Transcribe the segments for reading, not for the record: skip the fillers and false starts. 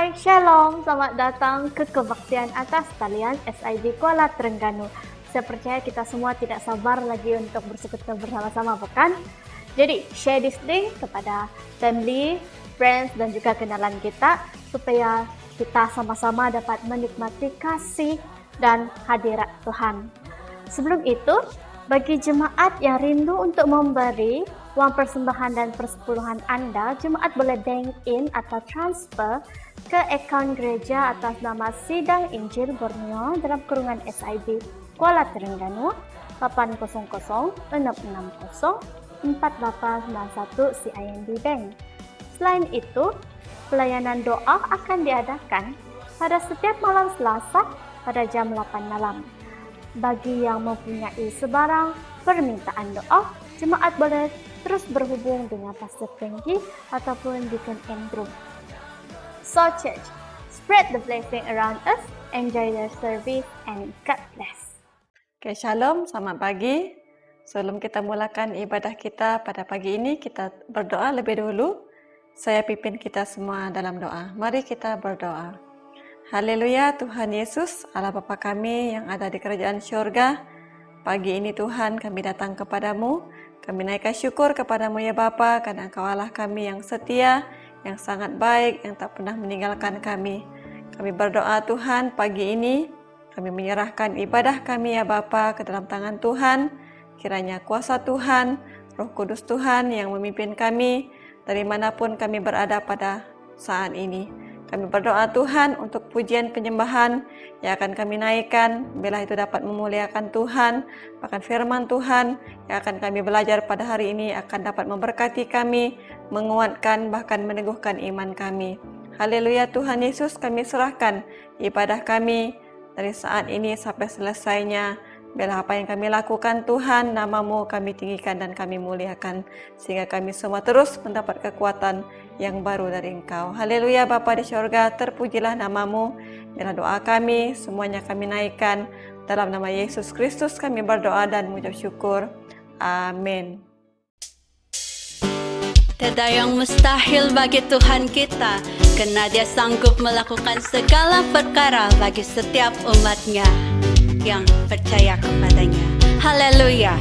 Hai, Shalom, selamat datang ke kebaktian atas talian SIB Kuala Terengganu. Saya percaya kita semua tidak sabar lagi untuk bersekutu bersama-sama, bukan? Jadi, share this link kepada family, friends, dan juga kenalan kita supaya kita sama-sama dapat menikmati kasih dan hadirat Tuhan. Sebelum itu, bagi jemaat yang rindu untuk memberi uang persembahan dan persepuluhan Anda, jemaat boleh bank in atau transfer ke akaun gereja atas nama Sidang Injil Borneo dalam kurungan SIB Kuala Terengganu 800-660-4891 CIMB Bank. Selain itu, pelayanan doa akan diadakan pada setiap malam Selasa pada jam 8 malam. Bagi yang mempunyai sebarang permintaan doa, jemaat boleh terus berhubung dengan Pastor Penggi ataupun Deacon Andrew. So church, spread the blessing around us, enjoy the service, and God bless. Okay, Shalom, selamat pagi. Sebelum kita mulakan ibadah kita pada pagi ini, kita berdoa lebih dahulu. Saya pimpin kita semua dalam doa. Mari kita berdoa. Haleluya, Tuhan Yesus, Allah Bapa kami yang ada di kerajaan syurga. Pagi ini Tuhan kami datang kepadamu. Kami naikkan syukur kepadamu ya Bapa, karena Engkau Allah kami yang setia, yang sangat baik, yang tak pernah meninggalkan kami. Kami berdoa Tuhan pagi ini, kami menyerahkan ibadah kami ya Bapa ke dalam tangan Tuhan. Kiranya kuasa Tuhan, Roh Kudus Tuhan yang memimpin kami dari manapun kami berada pada saat ini. Kami berdoa Tuhan untuk pujian penyembahan yang akan kami naikkan, bila itu dapat memuliakan Tuhan, bahkan firman Tuhan yang akan kami belajar pada hari ini akan dapat memberkati kami, menguatkan bahkan meneguhkan iman kami. Haleluya Tuhan Yesus, kami serahkan ibadah kami dari saat ini sampai selesainya. Bila apa yang kami lakukan Tuhan, nama-Mu kami tinggikan dan kami muliakan, sehingga kami semua terus mendapat kekuatan yang baru dari Engkau. Haleluya Bapa di syurga, terpujilah nama-Mu. Bila doa kami, semuanya kami naikkan. Dalam nama Yesus Kristus kami berdoa dan mengucap syukur. Amin. Tiada yang mustahil bagi Tuhan kita, karena Dia sanggup melakukan segala perkara bagi setiap umat-Nya yang percaya kepadanya. Haleluya.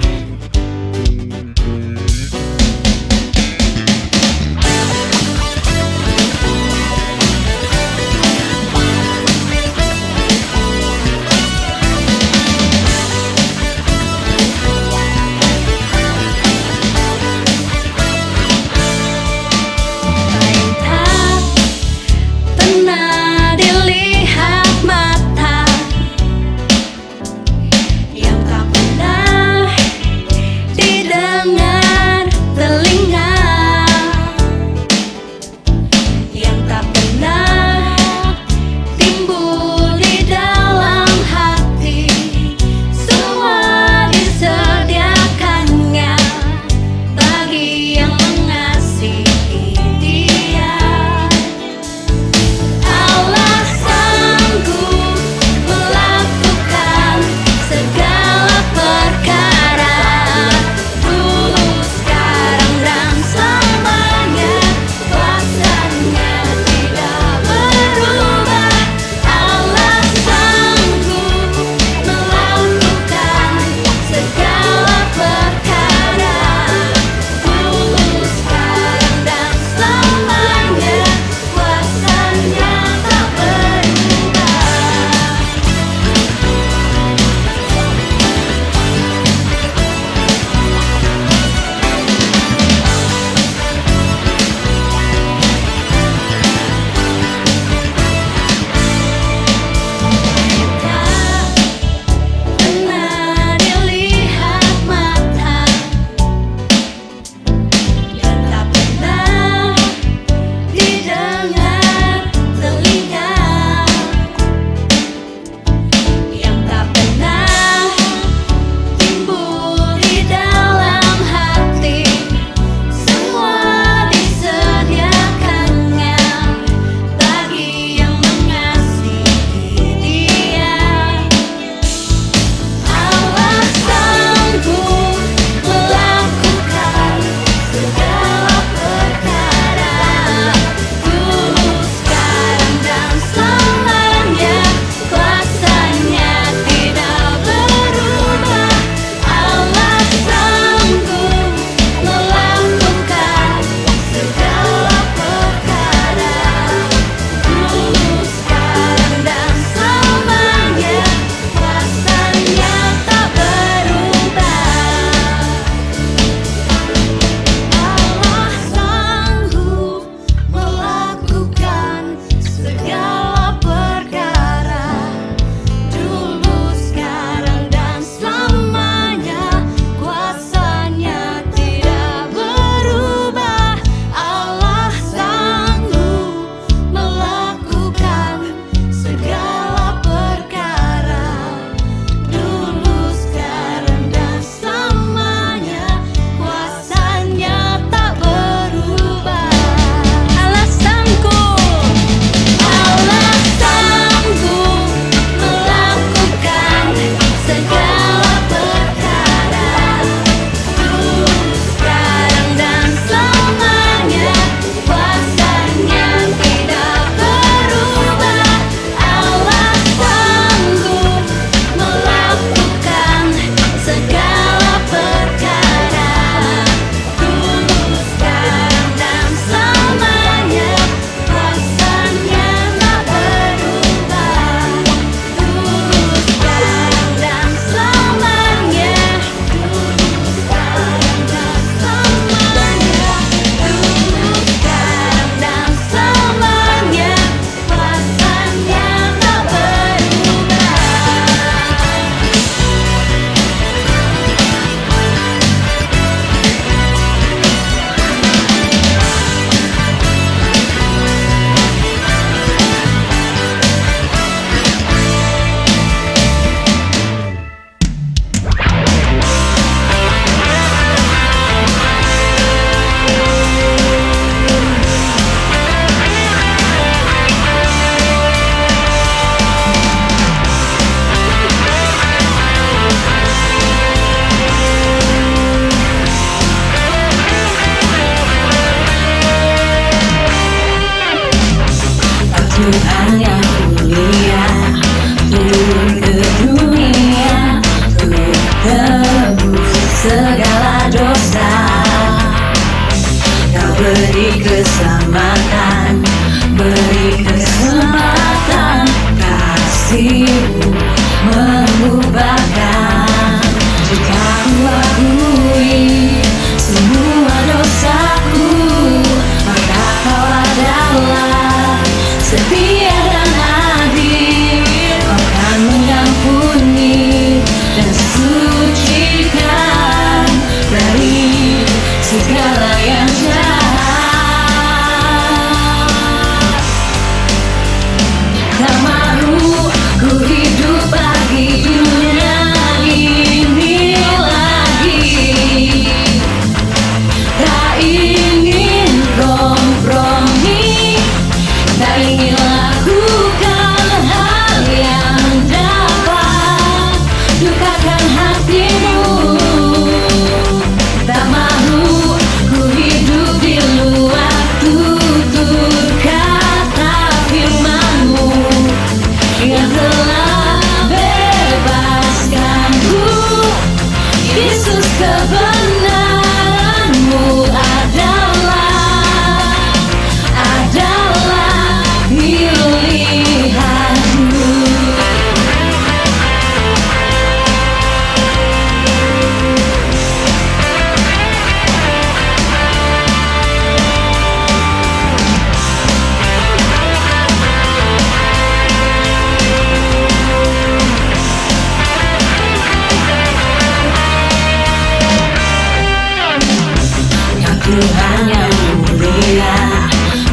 Tuhan yang mulia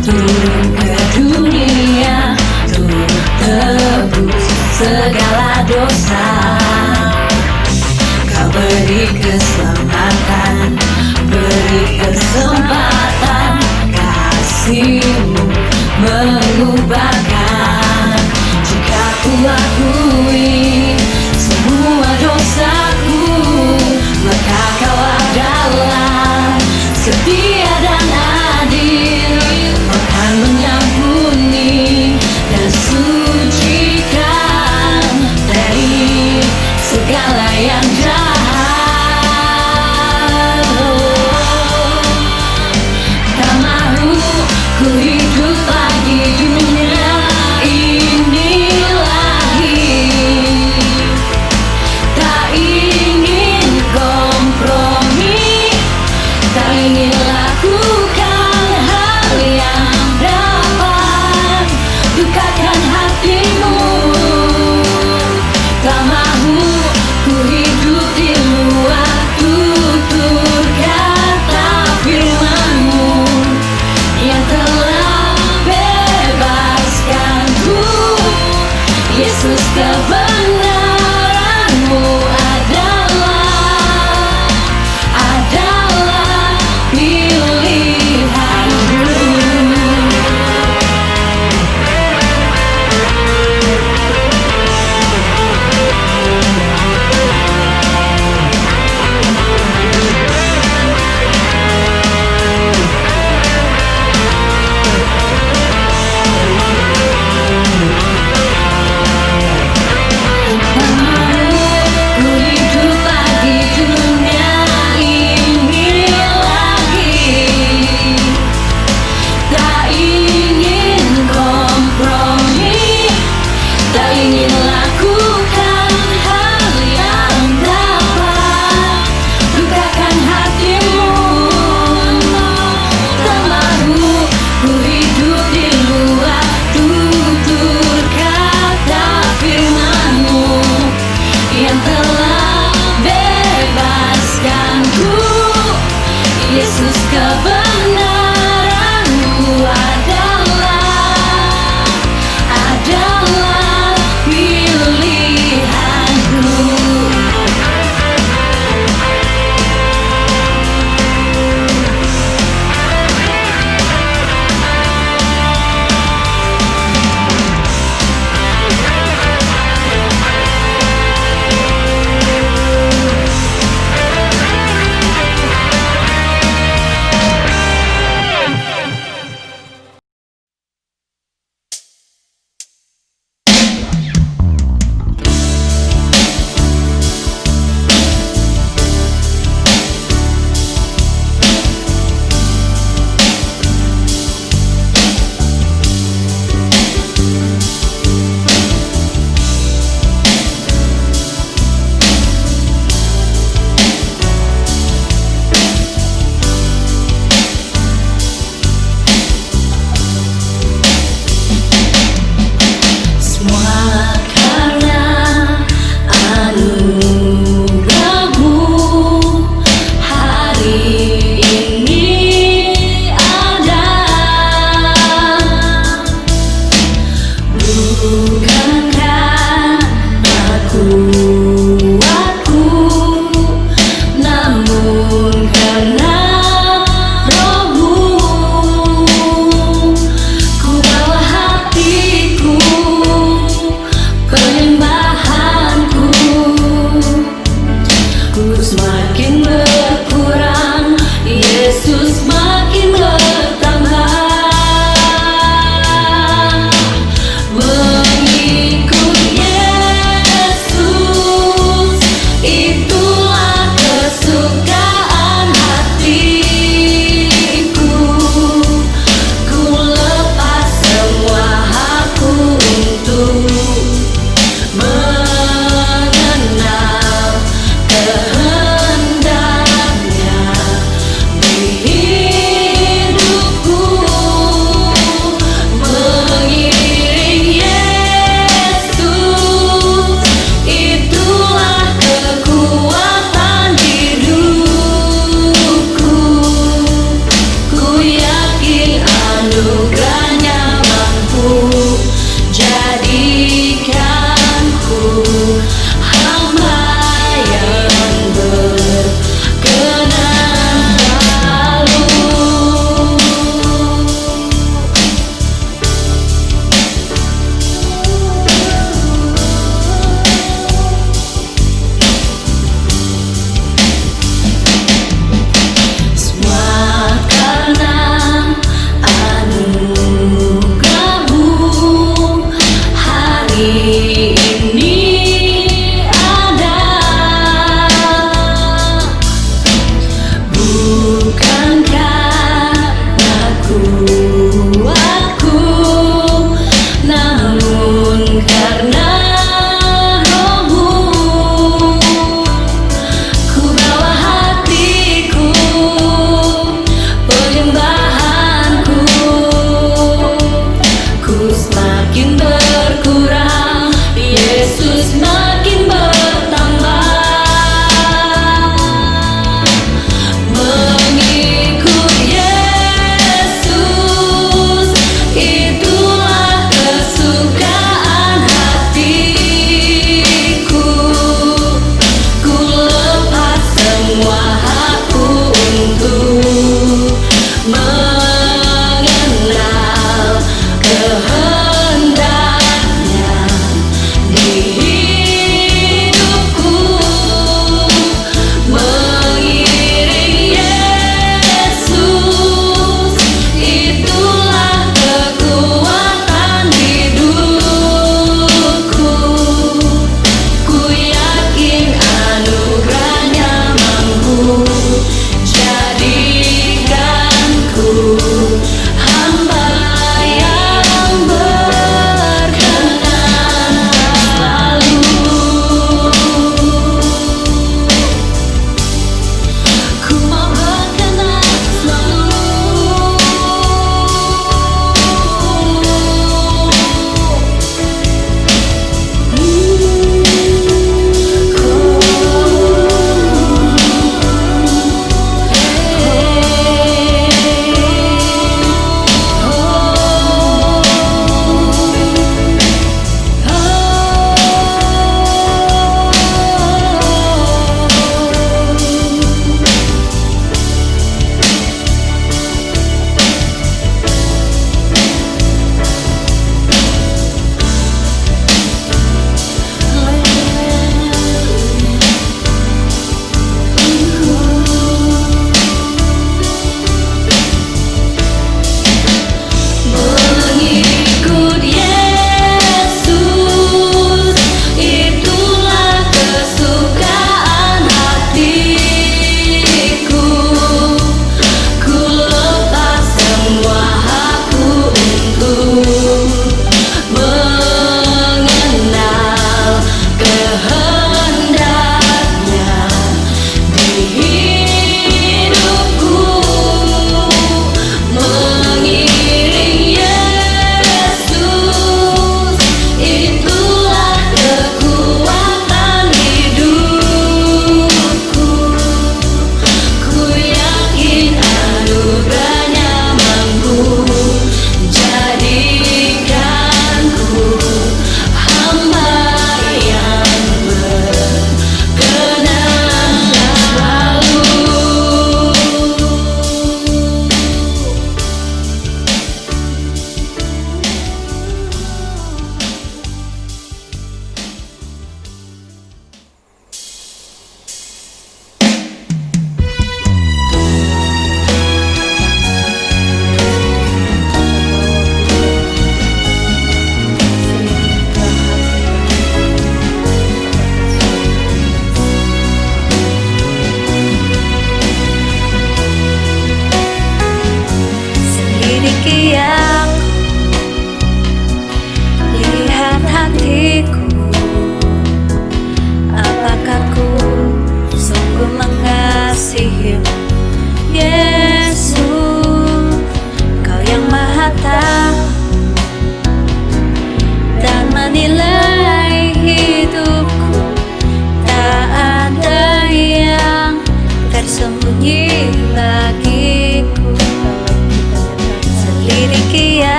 turun ke dunia untuk tebus segala dosa. Kau beri keselamatan, beri kesempatan, kasih-Mu mengubahkan. Jika ku akui semua dosaku, maka Kau adalah setia dan adil, akan mengampuni dan sucikan dari segala yang jahat. Tak mahu ku hidup lagi dunia ini lagi, tak ingin kompromi, tak ingin lakukan hal yang dapat dukakan hatimu. Tak mahu ku hidup di luar tutur kata firman-Mu yang telah bebaskanku. Yesus, kebenaran-Mu adalah pilihanku. Ku hidup lagi dunia ini lagi, tak ingin kompromi, tak ingin lakukan hal yang dapat dukakan hatimu. Tak mahu ku hidup di luar tutur kata firman-Mu yang telah bebaskanku. Yesus, kebenaran-Mu adalah pilihanku.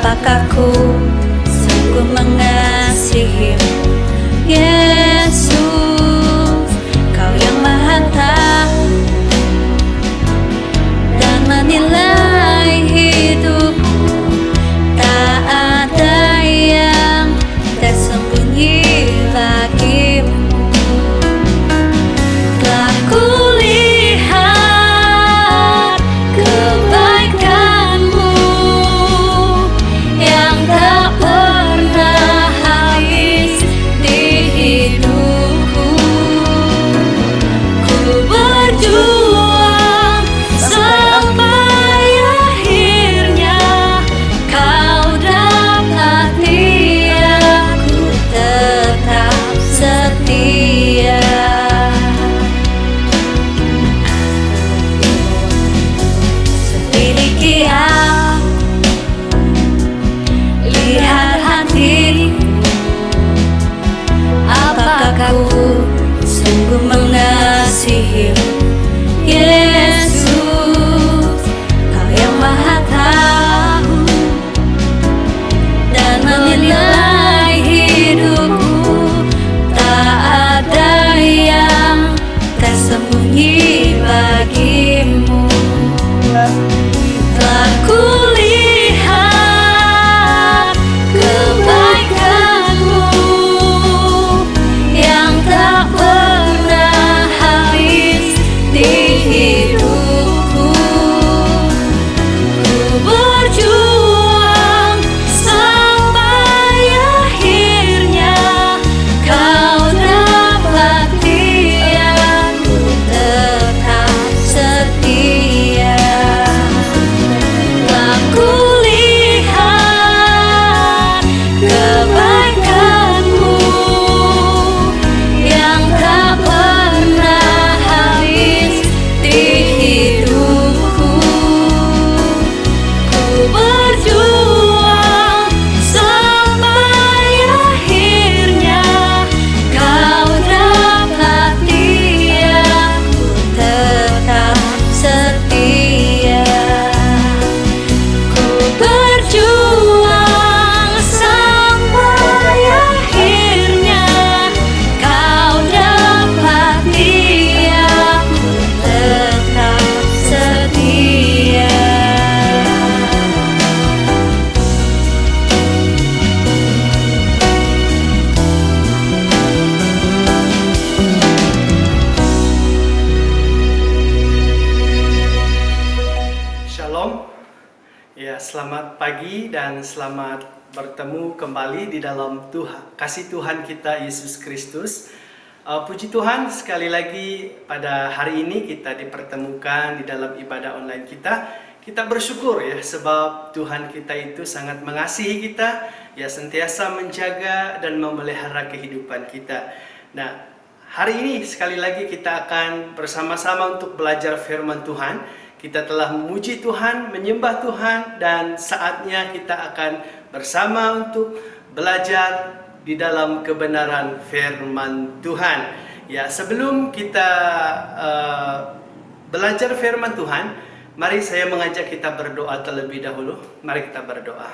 apakah ku sungguh mengasihimu? Yesus, Kau yang Maha Tahu dan menilai hidupku. Tak ada yang tersembunyi bagimu. Telah kulihat kebaikan-Mu yang tak pernah habis di hidupku. Ku berjuang sampai akhirnya Kau dapati aku tetap setia. Selidiki aku, lihat hatiku, apakah ku sungguh mengasihimu? Yesus, Kau yang Maha Tahu dan menilai hidupku. Tak ada yang tersembunyi bagimu. Telah kulihat kebaikan-Mu yang tak pernah habis di hidupku. Ku berjuang sampai akhirnya Kau dapati aku tetap setia. Telah kulihat kebaikan-Mu yang tak pernah habis di hidupku. Ku berjuang sampai akhirnya Kau dapati aku tetap setia. Ku berjuang sampai akhirnya Kau dapati aku tetap setia. Shalom. Ya, selamat pagi dan selamat bertemu kembali di dalam kasih Tuhan kita Yesus Kristus. Puji Tuhan, sekali lagi pada hari ini kita dipertemukan di dalam ibadah online kita. Kita bersyukur ya, sebab Tuhan kita itu sangat mengasihi kita, ya sentiasa menjaga dan memelihara kehidupan kita. Nah, hari ini sekali lagi kita akan bersama-sama untuk belajar firman Tuhan. Kita telah memuji Tuhan, menyembah Tuhan, dan saatnya kita akan bersama untuk belajar di dalam kebenaran firman Tuhan. Ya, sebelum kita belajar firman Tuhan, mari saya mengajak kita berdoa terlebih dahulu. Mari kita berdoa.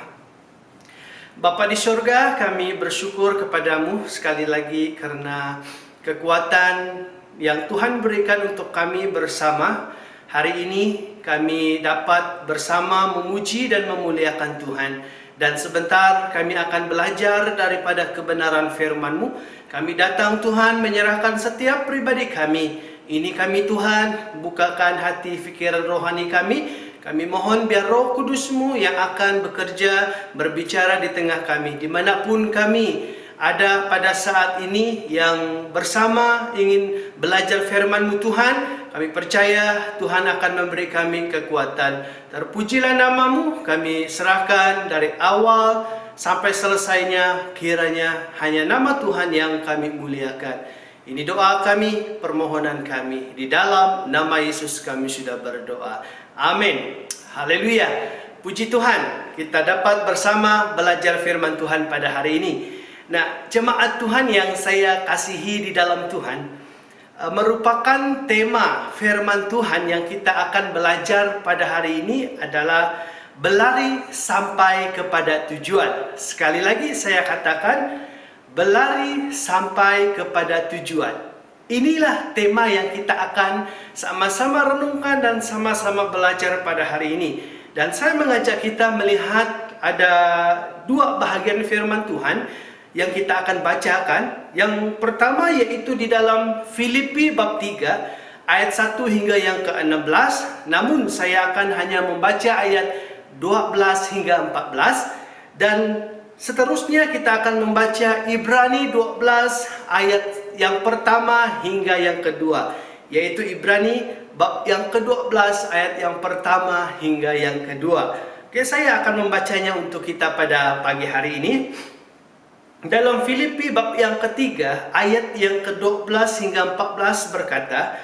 Bapa di surga, kami bersyukur kepadamu sekali lagi karena kekuatan yang Tuhan berikan untuk kami bersama. Hari ini kami dapat bersama memuji dan memuliakan Tuhan. Dan sebentar kami akan belajar daripada kebenaran firman-Mu. Kami datang Tuhan menyerahkan setiap pribadi kami. Ini kami Tuhan, bukakan hati fikiran rohani kami. Kami mohon biar Roh Kudus-Mu yang akan bekerja, berbicara di tengah kami. Dimanapun kami ada pada saat ini yang bersama ingin belajar firman-Mu Tuhan, kami percaya Tuhan akan memberi kami kekuatan. Terpujilah nama-Mu, kami serahkan dari awal sampai selesainya, kiranya hanya nama Tuhan yang kami muliakan. Ini doa kami, permohonan kami. Di dalam nama Yesus kami sudah berdoa. Amin. Haleluya. Puji Tuhan, kita dapat bersama belajar firman Tuhan pada hari ini. Nah, jemaat Tuhan yang saya kasihi di dalam Tuhan, merupakan tema firman Tuhan yang kita akan belajar pada hari ini adalah berlari sampai kepada tujuan. Sekali lagi saya katakan, berlari sampai kepada tujuan. Inilah tema yang kita akan sama-sama renungkan dan sama-sama belajar pada hari ini. Dan saya mengajak kita melihat ada dua bahagian firman Tuhan yang kita akan bacakan. Yang pertama yaitu di dalam Filipi bab 3 ayat 1 hingga yang ke-16. Namun saya akan hanya membaca ayat 12 hingga 14. Dan seterusnya kita akan membaca Ibrani 12 ayat yang pertama hingga yang kedua, yaitu Ibrani bab yang ke-12 ayat yang pertama hingga yang kedua. Oke, saya akan membacanya untuk kita pada pagi hari ini. Dalam Filipi bab yang ketiga ayat yang ke-12 hingga 14 berkata,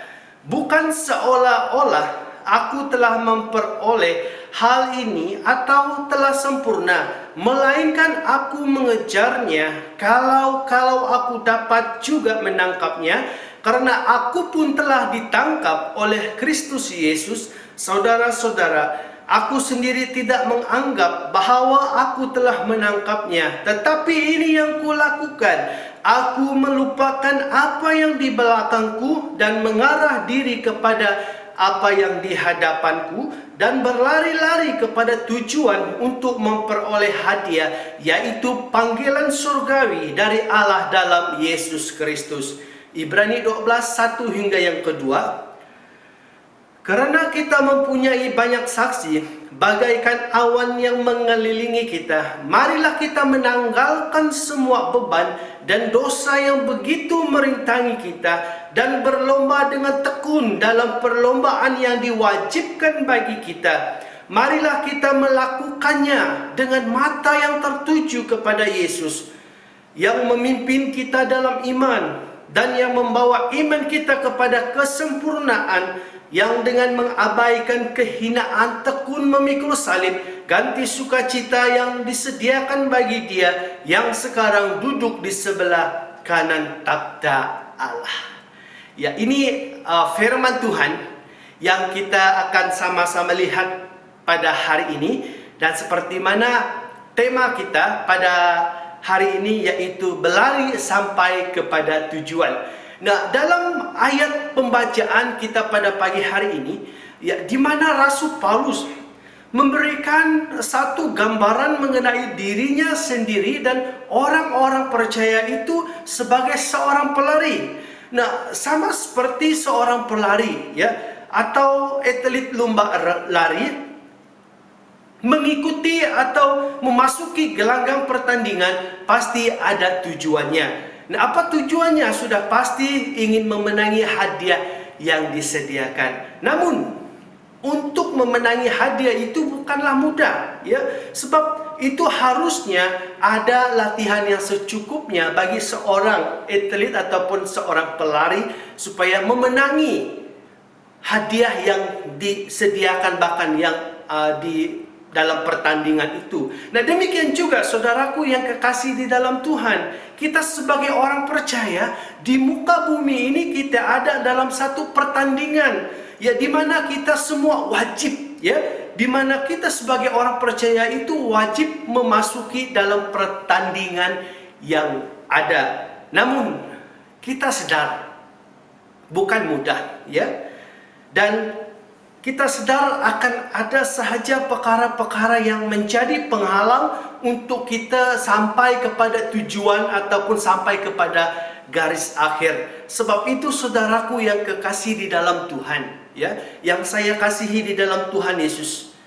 "Bukan seolah-olah aku telah memperoleh hal ini atau telah sempurna, melainkan aku mengejarnya kalau aku dapat juga menangkapnya, karena aku pun telah ditangkap oleh Kristus Yesus." Saudara-saudara, aku sendiri tidak menganggap bahwa aku telah menangkapnya, tetapi ini yang kulakukan. Aku melupakan apa yang di belakangku dan mengarah diri kepada apa yang di hadapanku, dan berlari-lari kepada tujuan untuk memperoleh hadiah, yaitu panggilan surgawi dari Allah dalam Yesus Kristus. Ibrani 12, 1 hingga yang kedua. Karena kita mempunyai banyak saksi, bagaikan awan yang mengelilingi kita, marilah kita menanggalkan semua beban dan dosa yang begitu merintangi kita, dan berlomba dengan tekun dalam perlombaan yang diwajibkan bagi kita. Marilah kita melakukannya dengan mata yang tertuju kepada Yesus, yang memimpin kita dalam iman, dan yang membawa iman kita kepada kesempurnaan, yang dengan mengabaikan kehinaan tekun memikul salib, ganti sukacita yang disediakan bagi Dia yang sekarang duduk di sebelah kanan takhta Allah. Ya, ini firman Tuhan yang kita akan sama-sama lihat pada hari ini, dan seperti mana tema kita pada hari ini yaitu berlari sampai kepada tujuan. Nah, dalam ayat pembacaan kita pada pagi hari ini, ya, di mana Rasul Paulus memberikan satu gambaran mengenai dirinya sendiri dan orang-orang percaya itu sebagai seorang pelari. Nah, sama seperti seorang pelari, ya, atau atlet lomba lari, mengikuti atau memasuki gelanggang pertandingan pasti ada tujuannya. Nah, apa tujuannya? Sudah pasti ingin memenangi hadiah yang disediakan. Namun, untuk memenangi hadiah itu bukanlah mudah, ya. Sebab itu harusnya ada latihan yang secukupnya bagi seorang atlet ataupun seorang pelari supaya memenangi hadiah yang disediakan, bahkan yang di dalam pertandingan itu. Nah, demikian juga saudaraku yang kekasih di dalam Tuhan, kita sebagai orang percaya di muka bumi ini kita ada dalam satu pertandingan, ya, di mana kita semua wajib, ya, di mana kita sebagai orang percaya itu wajib memasuki dalam pertandingan yang ada. Namun kita sadar bukan mudah, ya, dan kita sadar akan ada sahaja perkara-perkara yang menjadi penghalang untuk kita sampai kepada tujuan ataupun sampai kepada garis akhir. Sebab itu saudaraku yang kekasih di dalam Tuhan, ya, yang saya kasihi di dalam Tuhan Yesus,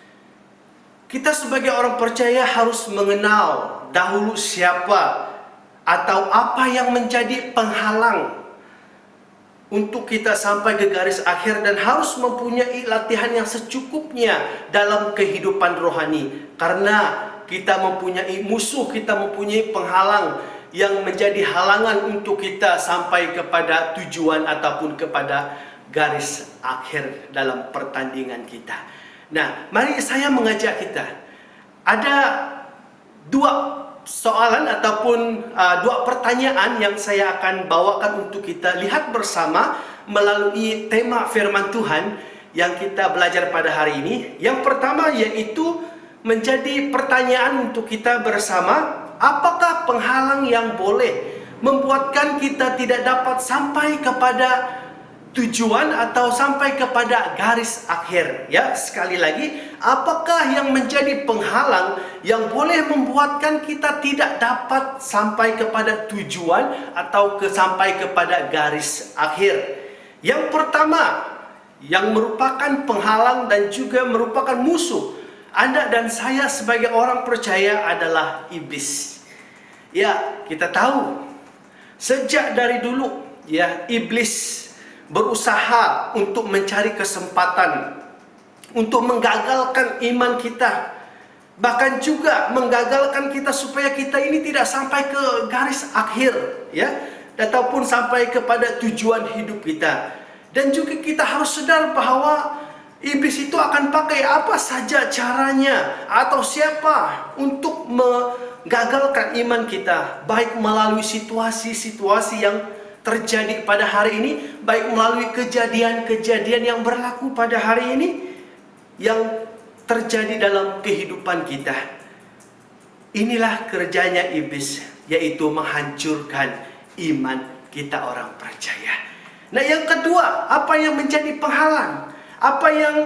kita sebagai orang percaya harus mengenal dahulu siapa atau apa yang menjadi penghalang untuk kita sampai ke garis akhir, dan harus mempunyai latihan yang secukupnya dalam kehidupan rohani. Karena kita mempunyai musuh, kita mempunyai penghalang yang menjadi halangan untuk kita sampai kepada tujuan ataupun kepada garis akhir dalam pertandingan kita. Nah, mari saya mengajak kita. Ada dua soalan ataupun dua pertanyaan yang saya akan bawakan untuk kita lihat bersama melalui tema firman Tuhan yang kita belajar pada hari ini. Yang pertama yaitu, menjadi pertanyaan untuk kita bersama, apakah penghalang yang boleh membuatkan kita tidak dapat sampai kepada tujuan atau sampai kepada garis akhir? Ya, sekali lagi, apakah yang menjadi penghalang yang boleh membuatkan kita tidak dapat sampai kepada tujuan atau sampai kepada garis akhir? Yang pertama, yang merupakan penghalang dan juga merupakan musuh Anda dan saya sebagai orang percaya adalah iblis. Ya, kita tahu sejak dari dulu ya, iblis berusaha untuk mencari kesempatan untuk menggagalkan iman kita, bahkan juga menggagalkan kita supaya kita ini tidak sampai ke garis akhir ya, ataupun sampai kepada tujuan hidup kita. Dan juga kita harus sadar bahwa iblis itu akan pakai apa saja caranya atau siapa untuk menggagalkan iman kita, baik melalui situasi-situasi yang terjadi pada hari ini, baik melalui kejadian-kejadian yang berlaku pada hari ini yang terjadi dalam kehidupan kita. Inilah kerjanya iblis, yaitu menghancurkan iman kita orang percaya. Nah, yang kedua, apa yang menjadi penghalang? Apa yang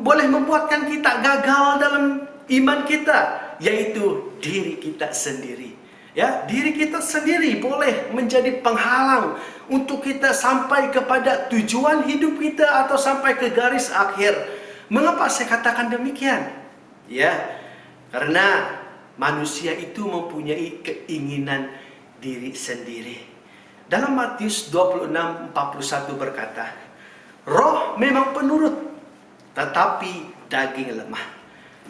boleh membuatkan kita gagal dalam iman kita? Yaitu diri kita sendiri. Ya, diri kita sendiri boleh menjadi penghalang untuk kita sampai kepada tujuan hidup kita atau sampai ke garis akhir. Mengapa saya katakan demikian? Ya, karena manusia itu mempunyai keinginan diri sendiri. Dalam Matius 26:41 berkata, roh memang penurut, tetapi daging lemah.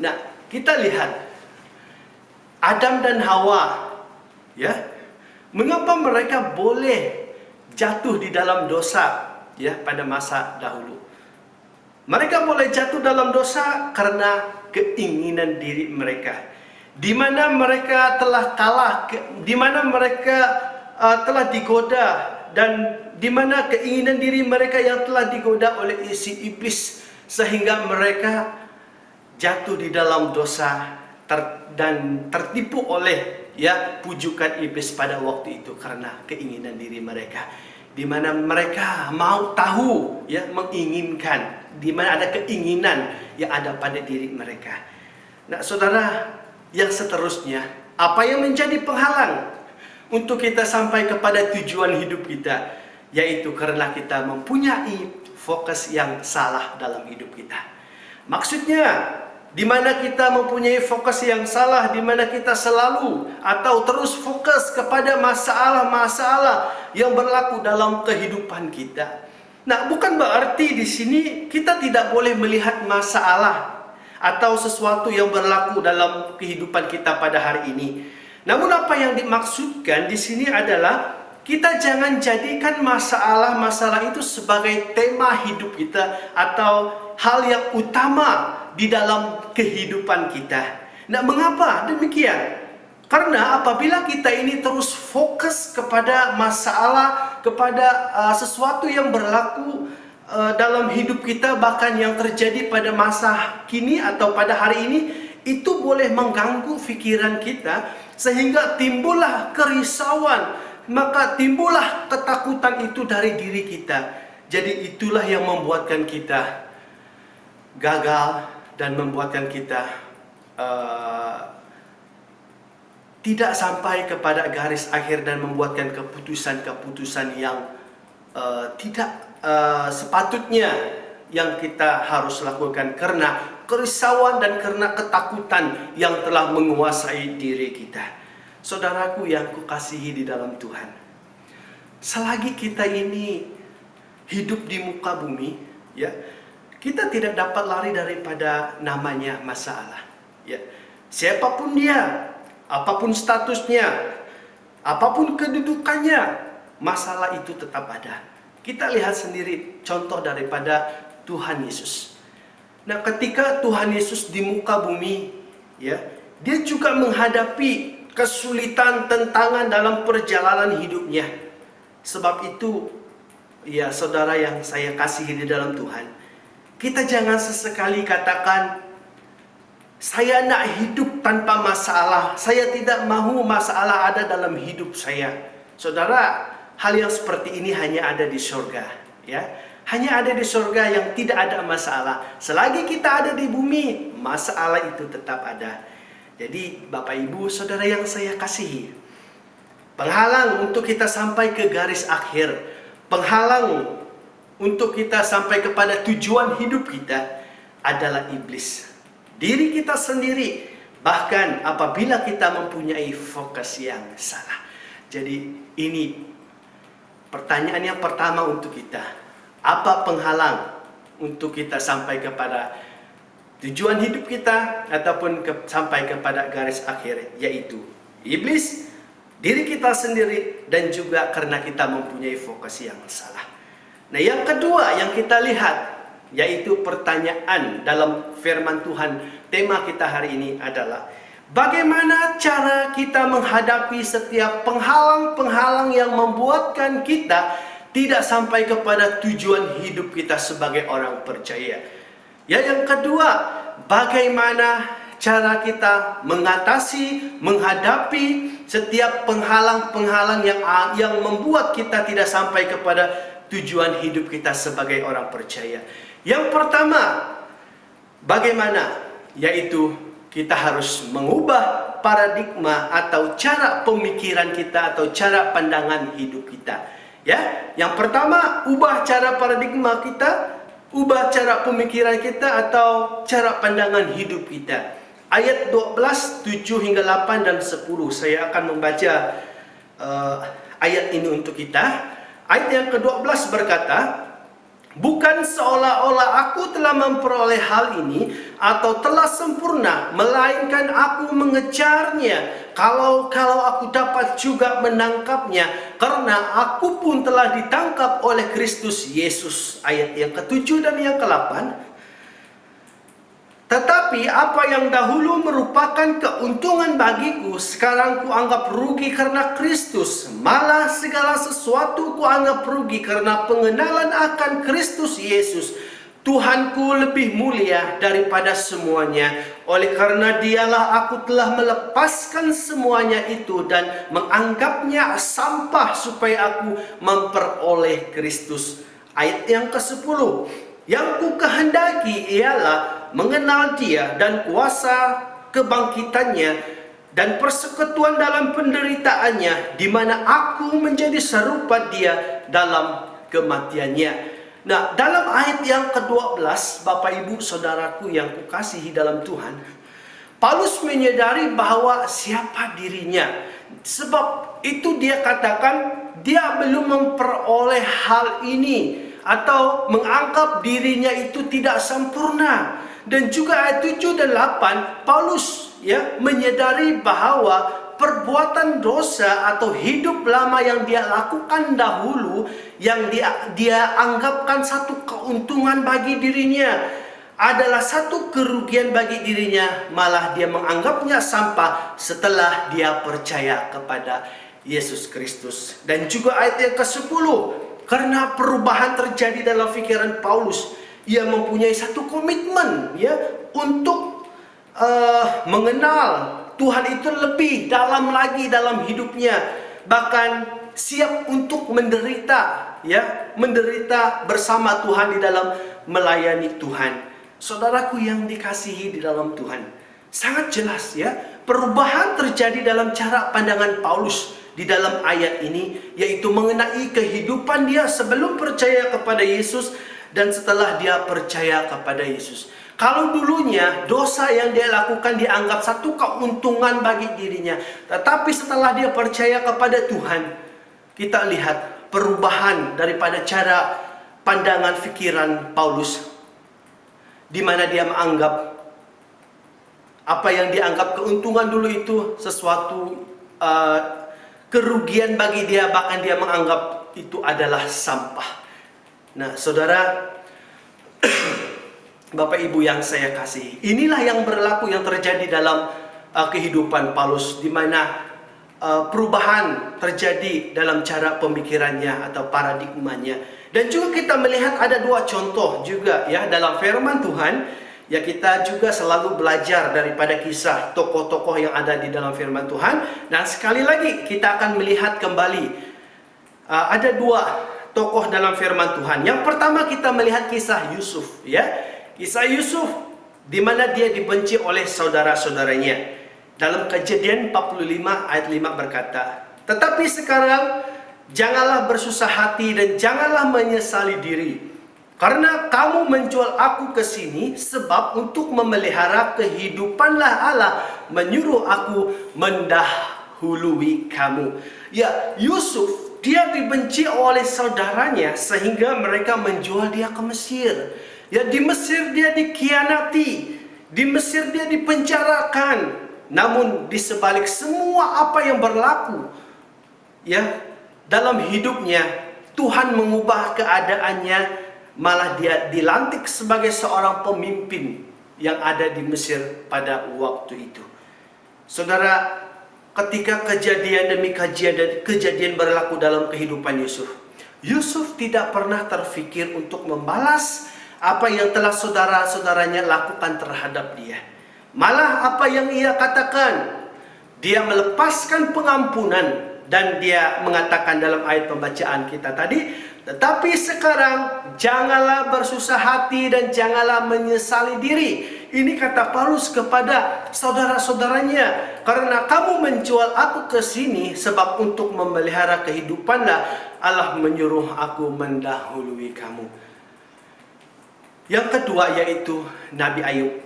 Nah, kita lihat Adam dan Hawa, ya, mengapa mereka boleh jatuh di dalam dosa, ya, pada masa dahulu? Mereka boleh jatuh dalam dosa karena keinginan diri mereka, di mana mereka telah kalah, di mana mereka telah digoda, dan di mana keinginan diri mereka yang telah digoda oleh si iblis sehingga mereka jatuh di dalam dosa dan tertipu oleh ya pujukan iblis pada waktu itu karena keinginan diri mereka, di mana mereka mau tahu ya, menginginkan, di mana ada keinginan yang ada pada diri mereka. Nah, saudara, yang seterusnya, apa yang menjadi penghalang untuk kita sampai kepada tujuan hidup kita? Yaitu karena kita mempunyai fokus yang salah dalam hidup kita. Maksudnya, di mana kita mempunyai fokus yang salah, di mana kita selalu atau terus fokus kepada masalah-masalah yang berlaku dalam kehidupan kita. Nah, bukan berarti di sini kita tidak boleh melihat masalah atau sesuatu yang berlaku dalam kehidupan kita pada hari ini. Namun apa yang dimaksudkan di sini adalah kita jangan jadikan masalah-masalah itu sebagai tema hidup kita atau hal yang utama di dalam kehidupan kita. Nah, mengapa demikian? Karena apabila kita ini terus fokus kepada masalah, kepada sesuatu yang berlaku dalam hidup kita, bahkan yang terjadi pada masa kini atau pada hari ini, itu boleh mengganggu pikiran kita sehingga timbullah kerisauan, maka timbullah ketakutan itu dari diri kita. Jadi itulah yang membuatkan kita gagal dan membuatkan kita tidak sampai kepada garis akhir dan membuatkan keputusan-keputusan yang tidak sepatutnya yang kita harus lakukan karena kerisauan dan karena ketakutan yang telah menguasai diri kita. Saudaraku yang kukasihi di dalam Tuhan, selagi kita ini hidup di muka bumi, ya, kita tidak dapat lari daripada namanya masalah. Ya, siapapun dia, apapun statusnya, apapun kedudukannya, masalah itu tetap ada. Kita lihat sendiri contoh daripada Tuhan Yesus. Nah, ketika Tuhan Yesus di muka bumi, ya, dia juga menghadapi kesulitan, tantangan dalam perjalanan hidupnya. Sebab itu, ya saudara yang saya kasihi di dalam Tuhan, kita jangan sesekali katakan Saya nak hidup tanpa masalah. Saya tidak mahu masalah ada dalam hidup saya. Saudara, hal yang seperti ini hanya ada di surga, ya. Hanya ada di surga yang tidak ada masalah. Selagi kita ada di bumi, masalah itu tetap ada. Jadi, Bapak Ibu, Saudara yang saya kasihi, penghalang untuk kita sampai ke garis akhir, penghalang untuk kita sampai kepada tujuan hidup kita adalah iblis. Diri kita sendiri, bahkan apabila kita mempunyai fokus yang salah. Jadi ini pertanyaan yang pertama untuk kita. Apa penghalang untuk kita sampai kepada tujuan hidup kita ataupun sampai kepada garis akhir, yaitu iblis, diri kita sendiri, dan juga karena kita mempunyai fokus yang salah. Nah, yang kedua yang kita lihat, yaitu pertanyaan dalam firman Tuhan. Tema kita hari ini adalah bagaimana cara kita menghadapi setiap penghalang-penghalang yang membuatkan kita tidak sampai kepada tujuan hidup kita sebagai orang percaya. Ya, yang kedua, bagaimana cara kita menghadapi setiap penghalang-penghalang yang membuat kita tidak sampai kepada tujuan hidup kita sebagai orang percaya. Yang pertama, bagaimana? Yaitu kita harus mengubah paradigma atau cara pemikiran kita atau cara pandangan hidup kita. Ya, yang pertama, ubah cara paradigma kita, ubah cara pemikiran kita atau cara pandangan hidup kita. Ayat 12, 7 hingga 8 dan 10. Saya akan membaca ayat ini untuk kita. Ayat yang ke-12 berkata, bukan seolah-olah aku telah memperoleh hal ini atau telah sempurna, melainkan aku mengejarnya. Kalau aku dapat juga menangkapnya, karena aku pun telah ditangkap oleh Kristus Yesus. Ayat yang ke-7 dan yang ke-8. Tetapi apa yang dahulu merupakan keuntungan bagiku, sekarang kuanggap rugi karena Kristus. Malah segala sesuatu kuanggap rugi karena pengenalan akan Kristus Yesus, Tuhanku lebih mulia daripada semuanya. Oleh karena dialah aku telah melepaskan semuanya itu dan menganggapnya sampah supaya aku memperoleh Kristus. Ayat yang ke-10. Yang ku kehendaki ialah mengenal Dia dan kuasa kebangkitannya dan persekutuan dalam penderitaannya, di mana aku menjadi serupa Dia dalam kematiannya. Nah, dalam ayat yang ke-12, Bapak Ibu Saudaraku yang kukasihi dalam Tuhan, Paulus menyadari bahwa siapa dirinya. Sebab itu dia katakan dia belum memperoleh hal ini atau menganggap dirinya itu tidak sempurna. Dan juga ayat 7 dan 8, Paulus menyadari bahwa perbuatan dosa atau hidup lama yang dia lakukan dahulu, yang dia anggapkan satu keuntungan bagi dirinya, adalah satu kerugian bagi dirinya. Malah dia menganggapnya sampah setelah dia percaya kepada Yesus Kristus. Dan juga ayat yang ke-10, karena perubahan terjadi dalam pikiran Paulus, ia mempunyai satu komitmen untuk mengenal Tuhan itu lebih dalam lagi dalam hidupnya, bahkan siap untuk menderita, menderita bersama Tuhan di dalam melayani Tuhan. Saudaraku yang dikasihi di dalam Tuhan, sangat jelas perubahan terjadi dalam cara pandangan Paulus di dalam ayat ini, yaitu mengenai kehidupan dia sebelum percaya kepada Yesus dan setelah dia percaya kepada Yesus. Kalau dulunya dosa yang dia lakukan dianggap satu keuntungan bagi dirinya, tetapi setelah dia percaya kepada Tuhan, kita lihat perubahan daripada cara pandangan pikiran Paulus, di mana dia menganggap apa yang dianggap keuntungan dulu itu sesuatu kerugian bagi dia, bahkan dia menganggap itu adalah sampah. Nah, saudara, Bapak Ibu yang saya kasihi, inilah yang berlaku, yang terjadi dalam kehidupan Paulus, di mana perubahan terjadi dalam cara pemikirannya atau paradigmanya. Dan juga kita melihat ada dua contoh juga dalam firman Tuhan, Ya, kita juga selalu belajar daripada kisah tokoh-tokoh yang ada di dalam firman Tuhan. Dan sekali lagi kita akan melihat kembali ada dua tokoh dalam firman Tuhan. Yang pertama kita melihat kisah Yusuf, ya. Kisah Yusuf di mana dia dibenci oleh saudara-saudaranya. Dalam Kejadian 45 ayat 5 berkata, "Tetapi sekarang janganlah bersusah hati dan janganlah menyesali diri. Karena kamu menjual aku ke sini, sebab untuk memelihara kehidupanlah Allah menyuruh aku mendahului kamu." Ya, Yusuf, dia dibenci oleh saudaranya sehingga mereka menjual dia ke Mesir. Ya, di Mesir dia dikhianati, di Mesir dia dipenjarakan. Namun di sebalik semua apa yang berlaku, ya, dalam hidupnya, Tuhan mengubah keadaannya. Malah dia dilantik sebagai seorang pemimpin yang ada di Mesir pada waktu itu. Saudara, ketika kejadian demi kejadian berlaku dalam kehidupan Yusuf, Yusuf tidak pernah terfikir untuk membalas apa yang telah saudara-saudaranya lakukan terhadap dia. Malah apa yang ia katakan, dia melepaskan pengampunan. Dan dia mengatakan dalam ayat pembacaan kita tadi, "Tetapi sekarang janganlah bersusah hati dan janganlah menyesali diri." Ini kata Paulus kepada saudara-saudaranya, "Karena kamu menjual aku ke sini, sebab untuk memelihara kehidupanlah Allah menyuruh aku mendahului kamu." Yang kedua yaitu Nabi Ayub.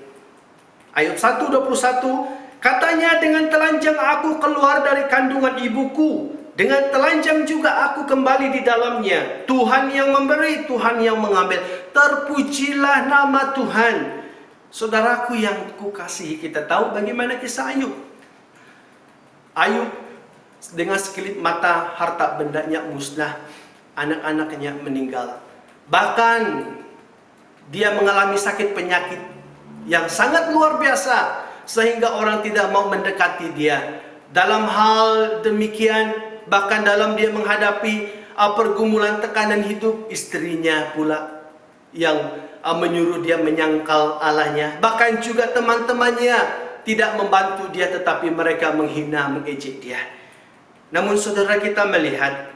Ayub 1:21, katanya, "Dengan telanjang aku keluar dari kandungan ibuku, dengan telanjang juga aku kembali di dalamnya. Tuhan yang memberi, Tuhan yang mengambil. Terpujilah nama Tuhan." Saudaraku yang kukasihi, kita tahu bagaimana kisah Ayub. Ayub dengan sekelip mata harta bendanya musnah, anak-anaknya meninggal. Bahkan dia mengalami sakit penyakit yang sangat luar biasa, sehingga orang tidak mau mendekati dia. Dalam hal demikian, bahkan dalam dia menghadapi pergumulan tekanan hidup, istrinya pula yang menyuruh dia menyangkal Allahnya. Bahkan juga teman-temannya tidak membantu dia, tetapi mereka menghina, mengejek dia. Namun saudara, kita melihat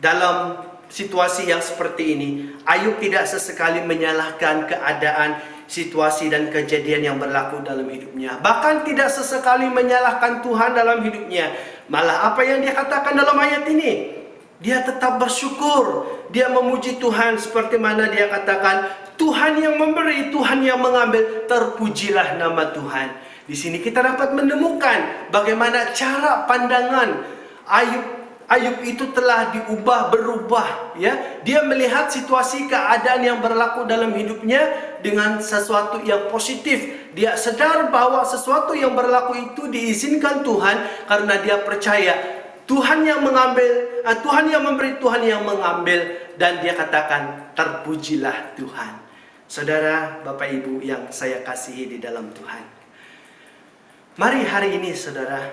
dalam situasi yang seperti ini, Ayub tidak sesekali menyalahkan keadaan, situasi dan kejadian yang berlaku dalam hidupnya. Bahkan tidak sesekali menyalahkan Tuhan dalam hidupnya. Malah apa yang dia katakan dalam ayat ini, dia tetap bersyukur. Dia memuji Tuhan seperti mana dia katakan, "Tuhan yang memberi, Tuhan yang mengambil, terpujilah nama Tuhan." Di sini kita dapat menemukan bagaimana cara pandangan Ayub itu telah berubah, ya. Dia melihat situasi keadaan yang berlaku dalam hidupnya dengan sesuatu yang positif. Dia sadar bahwa sesuatu yang berlaku itu diizinkan Tuhan karena dia percaya Tuhan yang mengambil, Tuhan yang memberi, Tuhan yang mengambil, dan dia katakan, "Terpujilah Tuhan." Saudara, Bapak Ibu yang saya kasihi di dalam Tuhan, mari hari ini saudara,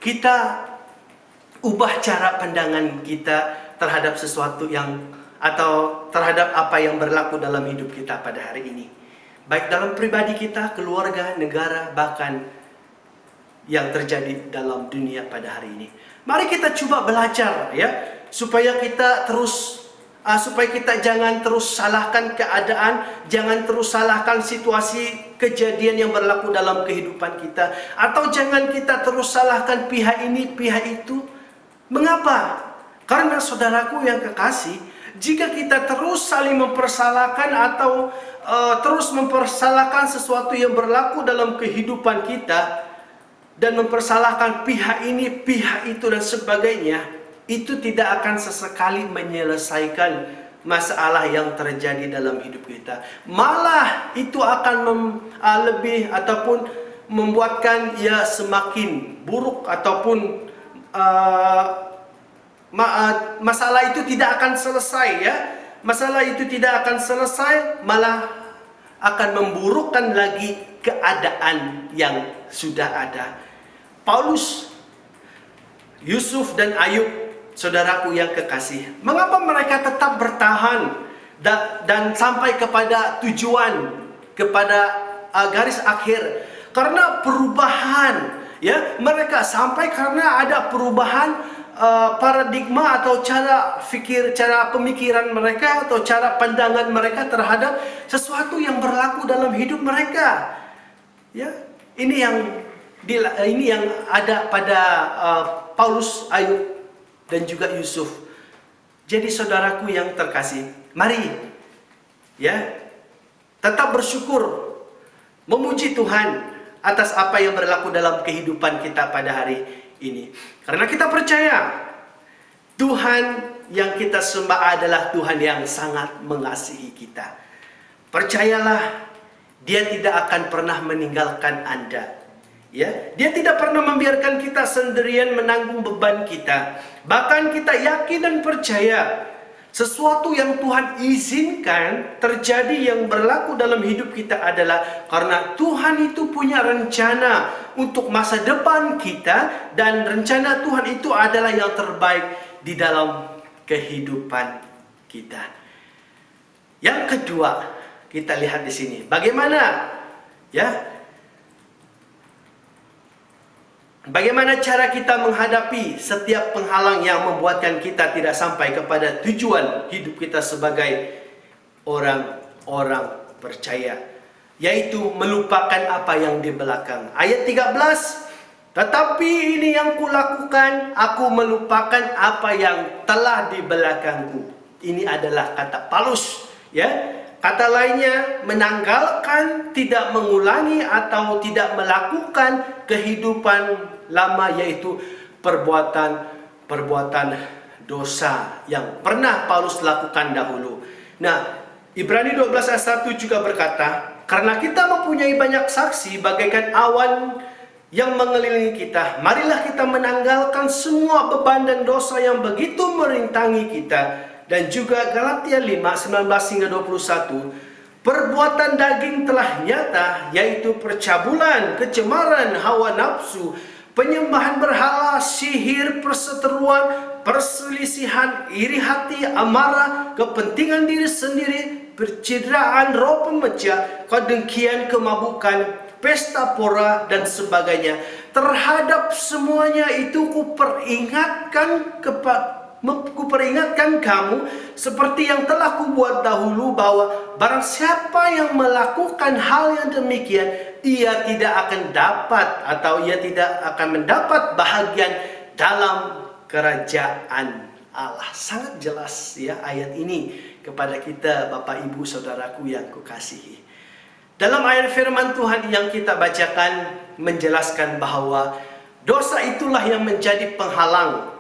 kita ubah cara pandangan kita terhadap sesuatu atau terhadap apa yang berlaku dalam hidup kita pada hari ini. Baik dalam pribadi kita, keluarga, negara, bahkan yang terjadi dalam dunia pada hari ini. Mari kita coba belajar, ya, supaya kita jangan terus salahkan keadaan, jangan terus salahkan situasi kejadian yang berlaku dalam kehidupan kita, atau jangan kita terus salahkan pihak ini, pihak itu. Mengapa? Karena saudaraku yang kekasih, jika kita terus saling mempersalahkan atau terus mempersalahkan sesuatu yang berlaku dalam kehidupan kita dan mempersalahkan pihak ini, pihak itu dan sebagainya, itu tidak akan sesekali menyelesaikan masalah yang terjadi dalam hidup kita. Malah itu akan lebih ataupun membuatkan ia semakin buruk, ataupun masalah itu tidak akan selesai, ya. Masalah itu tidak akan selesai, malah akan memburukkan lagi keadaan yang sudah ada. Paulus, Yusuf dan Ayub, saudaraku yang kekasih, mengapa mereka tetap bertahan dan sampai kepada tujuan, kepada garis akhir. Karena perubahan, ya, mereka sampai karena ada perubahan paradigma atau cara pemikiran mereka atau cara pandangan mereka terhadap sesuatu yang berlaku dalam hidup mereka. Ya, ini yang ada pada Paulus, Ayub dan juga Yusuf. Jadi saudaraku yang terkasih, mari ya tetap bersyukur, memuji Tuhan atas apa yang berlaku dalam kehidupan kita pada hari ini. Karena kita percaya Tuhan yang kita sembah adalah Tuhan yang sangat mengasihi kita. Percayalah, Dia tidak akan pernah meninggalkan Anda. Ya, Dia tidak pernah membiarkan kita sendirian menanggung beban kita. Bahkan kita yakin dan percaya sesuatu yang Tuhan izinkan terjadi yang berlaku dalam hidup kita adalah karena Tuhan itu punya rencana untuk masa depan kita, dan rencana Tuhan itu adalah yang terbaik di dalam kehidupan kita. Yang kedua, kita lihat di sini bagaimana bagaimana cara kita menghadapi setiap penghalang yang membuatkan kita tidak sampai kepada tujuan hidup kita sebagai orang-orang percaya, yaitu melupakan apa yang di belakang. Ayat 13, tetapi ini yang kulakukan, aku melupakan apa yang telah di belakangku. Ini adalah kata Paulus, ya. Kata lainnya, menanggalkan, tidak mengulangi atau tidak melakukan kehidupan lama, yaitu perbuatan dosa yang pernah Paulus lakukan dahulu. Nah, Ibrani 12 ayat 1 juga berkata, karena kita mempunyai banyak saksi bagaikan awan yang mengelilingi kita, marilah kita menanggalkan semua beban dan dosa yang begitu merintangi kita. Dan juga Galatia 5, 19 hingga 21, perbuatan daging telah nyata, yaitu percabulan, kecemaran, hawa nafsu, penyembahan berhala, sihir, perseteruan, perselisihan, iri hati, amarah, kepentingan diri sendiri, percideraan, roh pemecah, kedengkian, kemabukan, pesta pora, dan sebagainya. Terhadap semuanya itu kuperingatkan kamu seperti yang telah kubuat dahulu, bahwa barang siapa yang melakukan hal yang demikian, ia tidak akan mendapat bahagian dalam kerajaan Allah. Sangat jelas ya ayat ini kepada kita, Bapak Ibu Saudaraku yang kukasihi. Dalam ayat firman Tuhan yang kita bacakan menjelaskan bahwa dosa itulah yang menjadi penghalang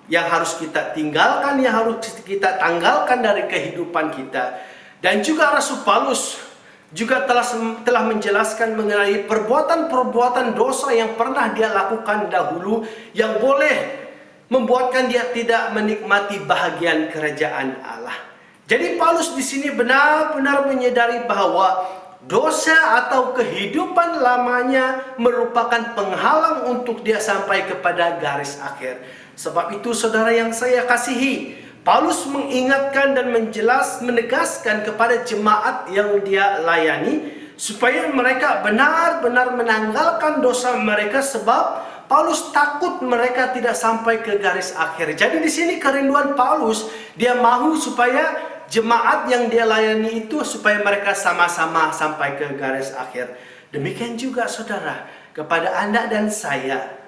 yang harus kita tinggalkan, yang harus kita tanggalkan dari kehidupan kita. Dan juga Rasul Paulus juga telah menjelaskan mengenai perbuatan-perbuatan dosa yang pernah dia lakukan dahulu, yang boleh membuatkan dia tidak menikmati bahagian kerajaan Allah. Jadi Paulus di sini benar-benar menyadari bahwa dosa atau kehidupan lamanya merupakan penghalang untuk dia sampai kepada garis akhir. Sebab itu saudara yang saya kasihi, Paulus mengingatkan dan menegaskan kepada jemaat yang dia layani supaya mereka benar-benar menanggalkan dosa mereka, sebab Paulus takut mereka tidak sampai ke garis akhir. Jadi di sini kerinduan Paulus, dia mahu supaya jemaat yang dia layani itu supaya mereka sama-sama sampai ke garis akhir. Demikian juga saudara, kepada Anda dan saya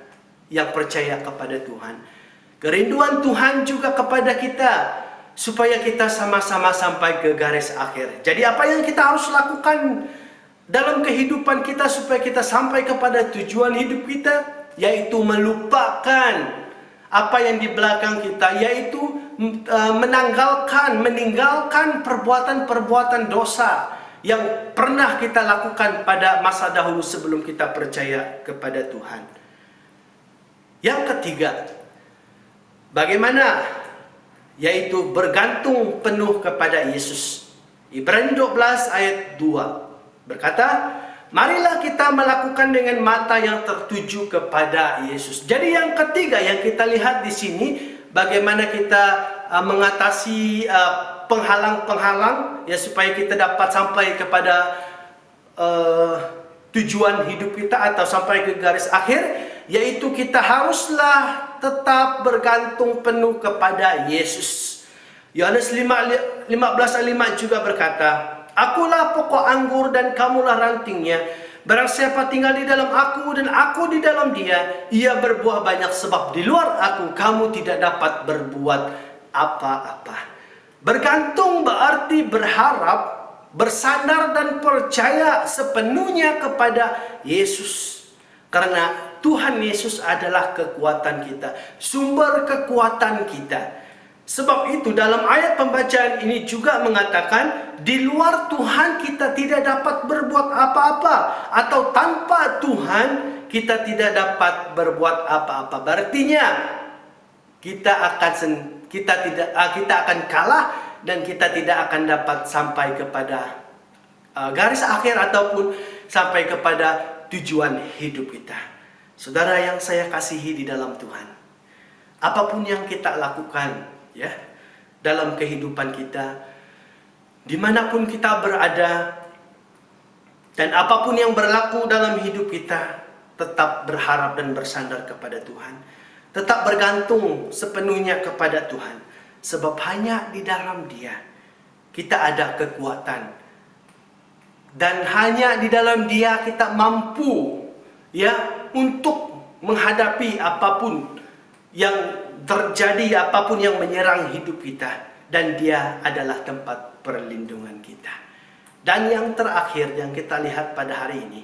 yang percaya kepada Tuhan. Kerinduan Tuhan juga kepada kita supaya kita sama-sama sampai ke garis akhir. Jadi apa yang kita harus lakukan dalam kehidupan kita supaya kita sampai kepada tujuan hidup kita, yaitu melupakan apa yang di belakang kita, yaitu meninggalkan perbuatan-perbuatan dosa yang pernah kita lakukan pada masa dahulu sebelum kita percaya kepada Tuhan. Yang ketiga, bagaimana? Yaitu bergantung penuh kepada Yesus. Ibrani 12 ayat 2 berkata, marilah kita melakukan dengan mata yang tertuju kepada Yesus. Jadi yang ketiga yang kita lihat di sini, bagaimana kita mengatasi penghalang-penghalang ya supaya kita dapat sampai kepada tujuan hidup kita atau sampai ke garis akhir, yaitu kita haruslah tetap bergantung penuh kepada Yesus. Yohanes 15 ayat 5 juga berkata, "Akulah pokok anggur dan kamulah rantingnya. Barang siapa tinggal di dalam aku dan aku di dalam dia, ia berbuah banyak, sebab di luar aku kamu tidak dapat berbuat apa-apa." Bergantung berarti berharap, bersandar dan percaya sepenuhnya kepada Yesus. Karena Tuhan Yesus adalah kekuatan kita, sumber kekuatan kita. Sebab itu dalam ayat pembacaan ini juga mengatakan, di luar Tuhan kita tidak dapat berbuat apa-apa, atau tanpa Tuhan kita tidak dapat berbuat apa-apa. Berartinya kita akan kalah dan kita tidak akan dapat sampai kepada garis akhir ataupun sampai kepada tujuan hidup kita. Saudara yang saya kasihi di dalam Tuhan, apapun yang kita lakukan ya dalam kehidupan kita, dimanapun kita berada, dan apapun yang berlaku dalam hidup kita, tetap berharap dan bersandar kepada Tuhan, tetap bergantung sepenuhnya kepada Tuhan, sebab hanya di dalam Dia kita ada kekuatan, dan hanya di dalam Dia kita mampu ya untuk menghadapi apapun yang terjadi, apapun yang menyerang hidup kita, dan Dia adalah tempat perlindungan kita. Dan yang terakhir yang kita lihat pada hari ini,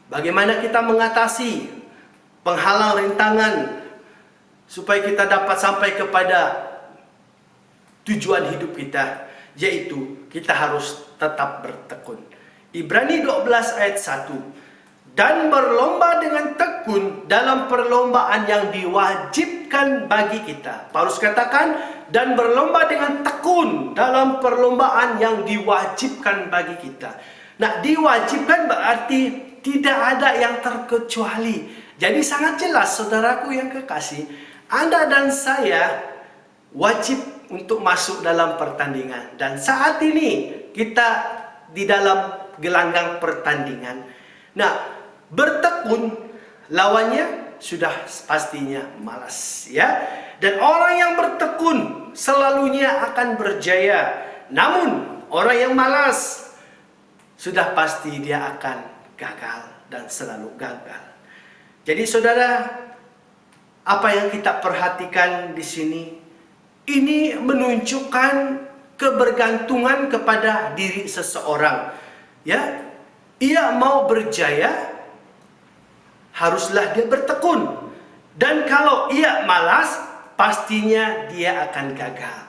bagaimana kita mengatasi penghalang rintangan supaya kita dapat sampai kepada tujuan hidup kita, yaitu kita harus tetap bertekun. Ibrani 12 ayat 1, "Dan berlomba dengan tekun dalam perlombaan yang diwajibkan bagi kita." Paulus katakan, dan berlomba dengan tekun dalam perlombaan yang diwajibkan bagi kita. Nah, diwajibkan berarti tidak ada yang terkecuali. Jadi sangat jelas, saudaraku yang kekasih, Anda dan saya wajib untuk masuk dalam pertandingan. Dan saat ini kita di dalam gelanggang pertandingan. Nah, bertekun lawannya sudah pastinya malas ya. Dan orang yang bertekun selalunya akan berjaya. Namun orang yang malas sudah pasti dia akan gagal dan selalu gagal. Jadi saudara, apa yang kita perhatikan di sini ini menunjukkan kebergantungan kepada diri seseorang. Ya, ia mau berjaya, haruslah dia bertekun. Dan kalau ia malas, pastinya dia akan gagal.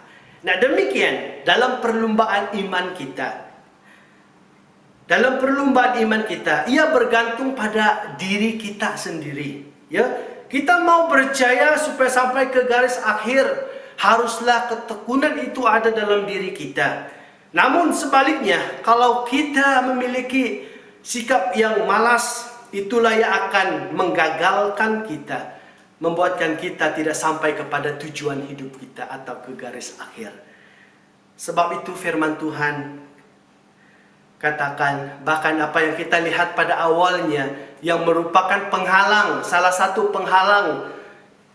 Nah, demikian dalam perlombaan iman kita. Dalam perlombaan iman kita, ia bergantung pada diri kita sendiri. Ya, kita mau berjaya supaya sampai ke garis akhir, haruslah ketekunan itu ada dalam diri kita. Namun sebaliknya, kalau kita memiliki sikap yang malas, itulah yang akan menggagalkan kita, membuatkan kita tidak sampai kepada tujuan hidup kita atau ke garis akhir. Sebab itu firman Tuhan katakan, bahkan apa yang kita lihat pada awalnya yang merupakan penghalang, salah satu penghalang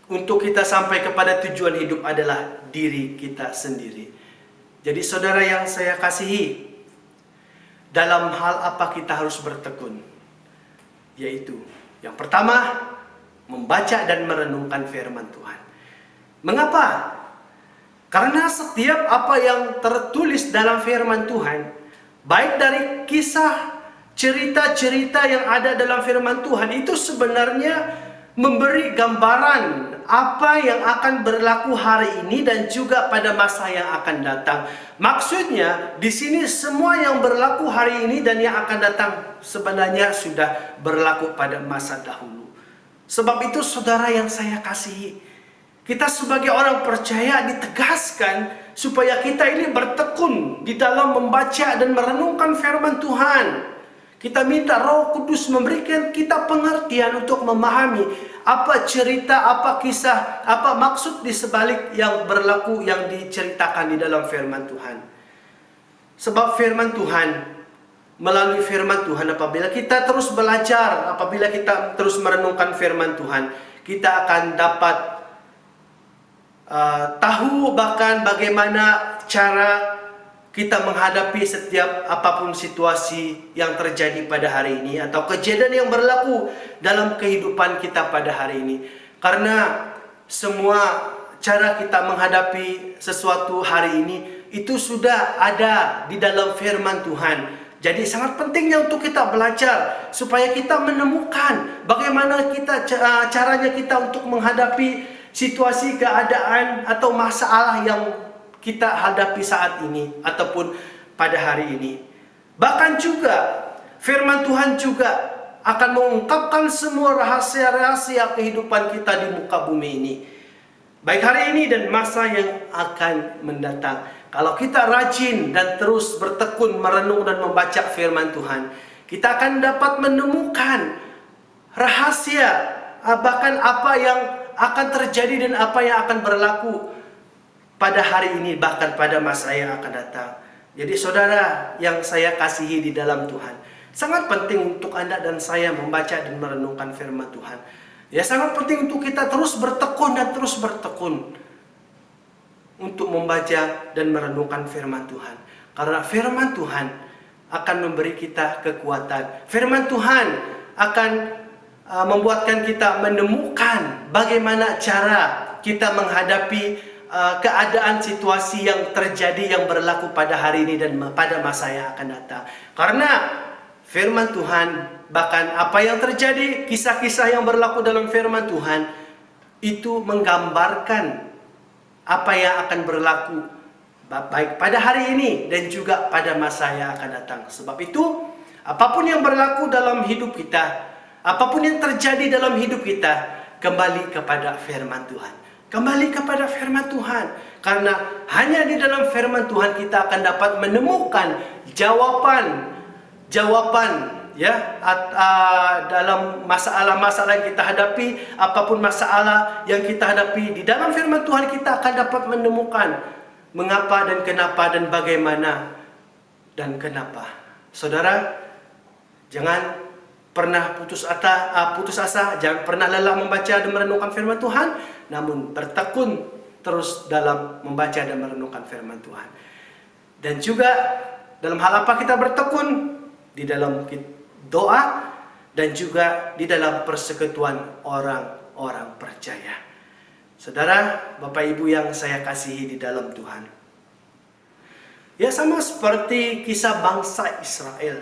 untuk kita sampai kepada tujuan hidup adalah diri kita sendiri. Jadi saudara yang saya kasihi, dalam hal apa kita harus bertekun? Yaitu yang pertama, membaca dan merenungkan firman Tuhan. Mengapa? Karena setiap apa yang tertulis dalam firman Tuhan, baik dari kisah, cerita-cerita yang ada dalam firman Tuhan, itu sebenarnya memberi gambaran apa yang akan berlaku hari ini dan juga pada masa yang akan datang. Maksudnya di sini semua yang berlaku hari ini dan yang akan datang sebenarnya sudah berlaku pada masa dahulu. Sebab itu saudara yang saya kasihi, kita sebagai orang percaya ditegaskan supaya kita ini bertekun di dalam membaca dan merenungkan firman Tuhan. Kita minta Roh Kudus memberikan kita pengertian untuk memahami apa cerita, apa kisah, apa maksud di sebalik yang berlaku, yang diceritakan di dalam firman Tuhan. Sebab firman Tuhan melalui firman Tuhan. Apabila kita terus belajar, apabila kita terus merenungkan firman Tuhan, kita akan dapat tahu bahkan bagaimana cara kita menghadapi setiap apapun situasi yang terjadi pada hari ini atau kejadian yang berlaku dalam kehidupan kita pada hari ini. Karena semua cara kita menghadapi sesuatu hari ini itu sudah ada di dalam firman Tuhan. Jadi sangat pentingnya untuk kita belajar supaya kita menemukan bagaimana caranya kita untuk menghadapi situasi, keadaan atau masalah yang kita hadapi saat ini ataupun pada hari ini. Bahkan juga firman Tuhan juga akan mengungkapkan semua rahasia-rahasia kehidupan kita di muka bumi ini, baik hari ini dan masa yang akan mendatang. Kalau kita rajin dan terus bertekun merenung dan membaca firman Tuhan, kita akan dapat menemukan rahasia bahkan apa yang akan terjadi dan apa yang akan berlaku pada hari ini, bahkan pada masa yang akan datang. Jadi saudara yang saya kasihi di dalam Tuhan, sangat penting untuk Anda dan saya membaca dan merenungkan firman Tuhan. Ya, sangat penting untuk kita terus bertekun dan terus bertekun untuk membaca dan merenungkan firman Tuhan. Karena firman Tuhan akan memberi kita kekuatan. Firman Tuhan akan membuatkan kita menemukan bagaimana cara kita menghadapi keadaan situasi yang terjadi, yang berlaku pada hari ini dan pada masa yang akan datang. Karena firman Tuhan, bahkan apa yang terjadi, kisah-kisah yang berlaku dalam firman Tuhan itu menggambarkan apa yang akan berlaku baik pada hari ini dan juga pada masa yang akan datang. Sebab itu, apapun yang berlaku dalam hidup kita, apapun yang terjadi dalam hidup kita, kembali kepada firman Tuhan. Kembali kepada firman Tuhan. Karena hanya di dalam firman Tuhan kita akan dapat menemukan jawaban ya dalam masalah-masalah yang kita hadapi. Apapun masalah yang kita hadapi, di dalam firman Tuhan kita akan dapat menemukan mengapa dan kenapa dan bagaimana dan kenapa. Saudara, jangan pernah putus asa, jangan pernah lelah membaca dan merenungkan firman Tuhan, namun bertekun terus dalam membaca dan merenungkan firman Tuhan. Dan juga dalam hal apa kita bertekun? Di dalam doa dan juga di dalam persekutuan orang-orang percaya. Saudara, Bapak Ibu yang saya kasihi di dalam Tuhan. Ya, sama seperti kisah bangsa Israel.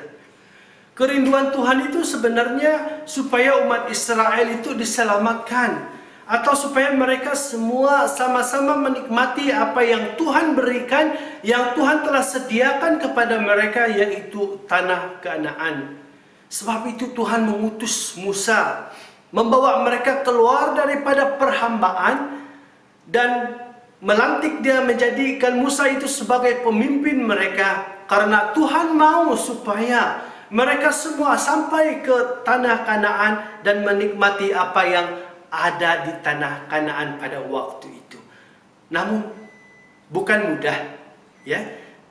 Kerinduan Tuhan itu sebenarnya supaya umat Israel itu diselamatkan, atau supaya mereka semua sama-sama menikmati apa yang Tuhan berikan, yang Tuhan telah sediakan kepada mereka, yaitu tanah Kanaan. Sebab itu Tuhan mengutus Musa, membawa mereka keluar daripada perhambaan dan melantik dia, menjadikan Musa itu sebagai pemimpin mereka. Karena Tuhan mau supaya mereka semua sampai ke tanah Kanaan dan menikmati apa yang ada di tanah Kanaan pada waktu itu. Namun bukan mudah, ya.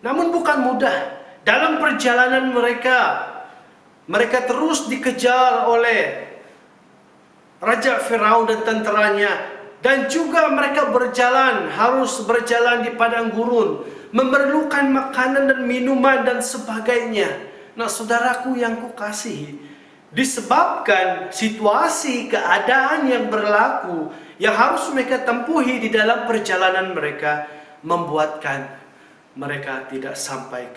Namun bukan mudah. Dalam perjalanan mereka terus dikejar oleh Raja Firaun dan tenteranya, dan juga mereka harus berjalan di padang gurun, memerlukan makanan dan minuman dan sebagainya. Nah, saudaraku yang kukasihi, disebabkan situasi keadaan yang berlaku yang harus mereka tempuhi di dalam perjalanan mereka, membuatkan mereka tidak sampai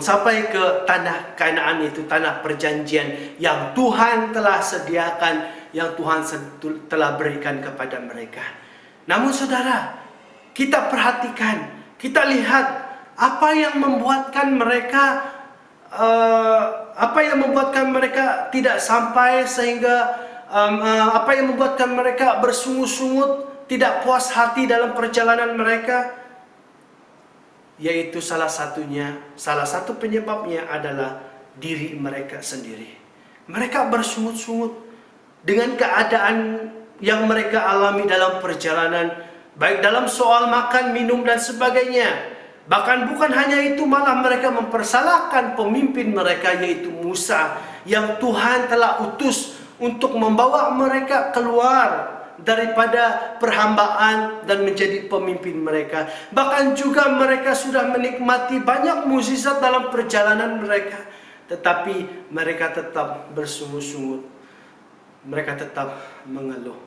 sampai ke tanah Kanaan, itu tanah perjanjian yang Tuhan telah sediakan, yang Tuhan telah berikan kepada mereka. Namun saudara, kita perhatikan, kita lihat apa yang membuatkan mereka tidak sampai, sehingga apa yang membuatkan mereka bersungut-sungut, tidak puas hati dalam perjalanan mereka, yaitu salah satu penyebabnya adalah diri mereka sendiri. Mereka bersungut-sungut dengan keadaan yang mereka alami dalam perjalanan, baik dalam soal makan, minum dan sebagainya. Bahkan bukan hanya itu, malah mereka mempersalahkan pemimpin mereka yaitu Musa yang Tuhan telah utus untuk membawa mereka keluar daripada perhambaan dan menjadi pemimpin mereka. Bahkan juga mereka sudah menikmati banyak mukjizat dalam perjalanan mereka, tetapi mereka tetap bersungut-sungut. Mereka tetap mengeluh.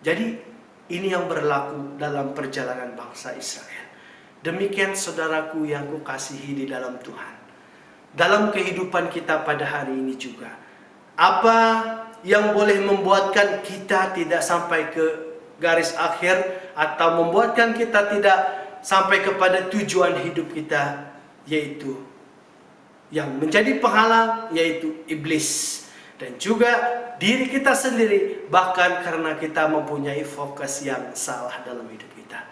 Jadi ini yang berlaku dalam perjalanan bangsa Israel. Demikian saudaraku yang kukasihi di dalam Tuhan. Dalam kehidupan kita pada hari ini juga, apa yang boleh membuatkan kita tidak sampai ke garis akhir atau membuatkan kita tidak sampai kepada tujuan hidup kita, yaitu yang menjadi penghalang, yaitu iblis dan juga diri kita sendiri, bahkan karena kita mempunyai fokus yang salah dalam hidup kita.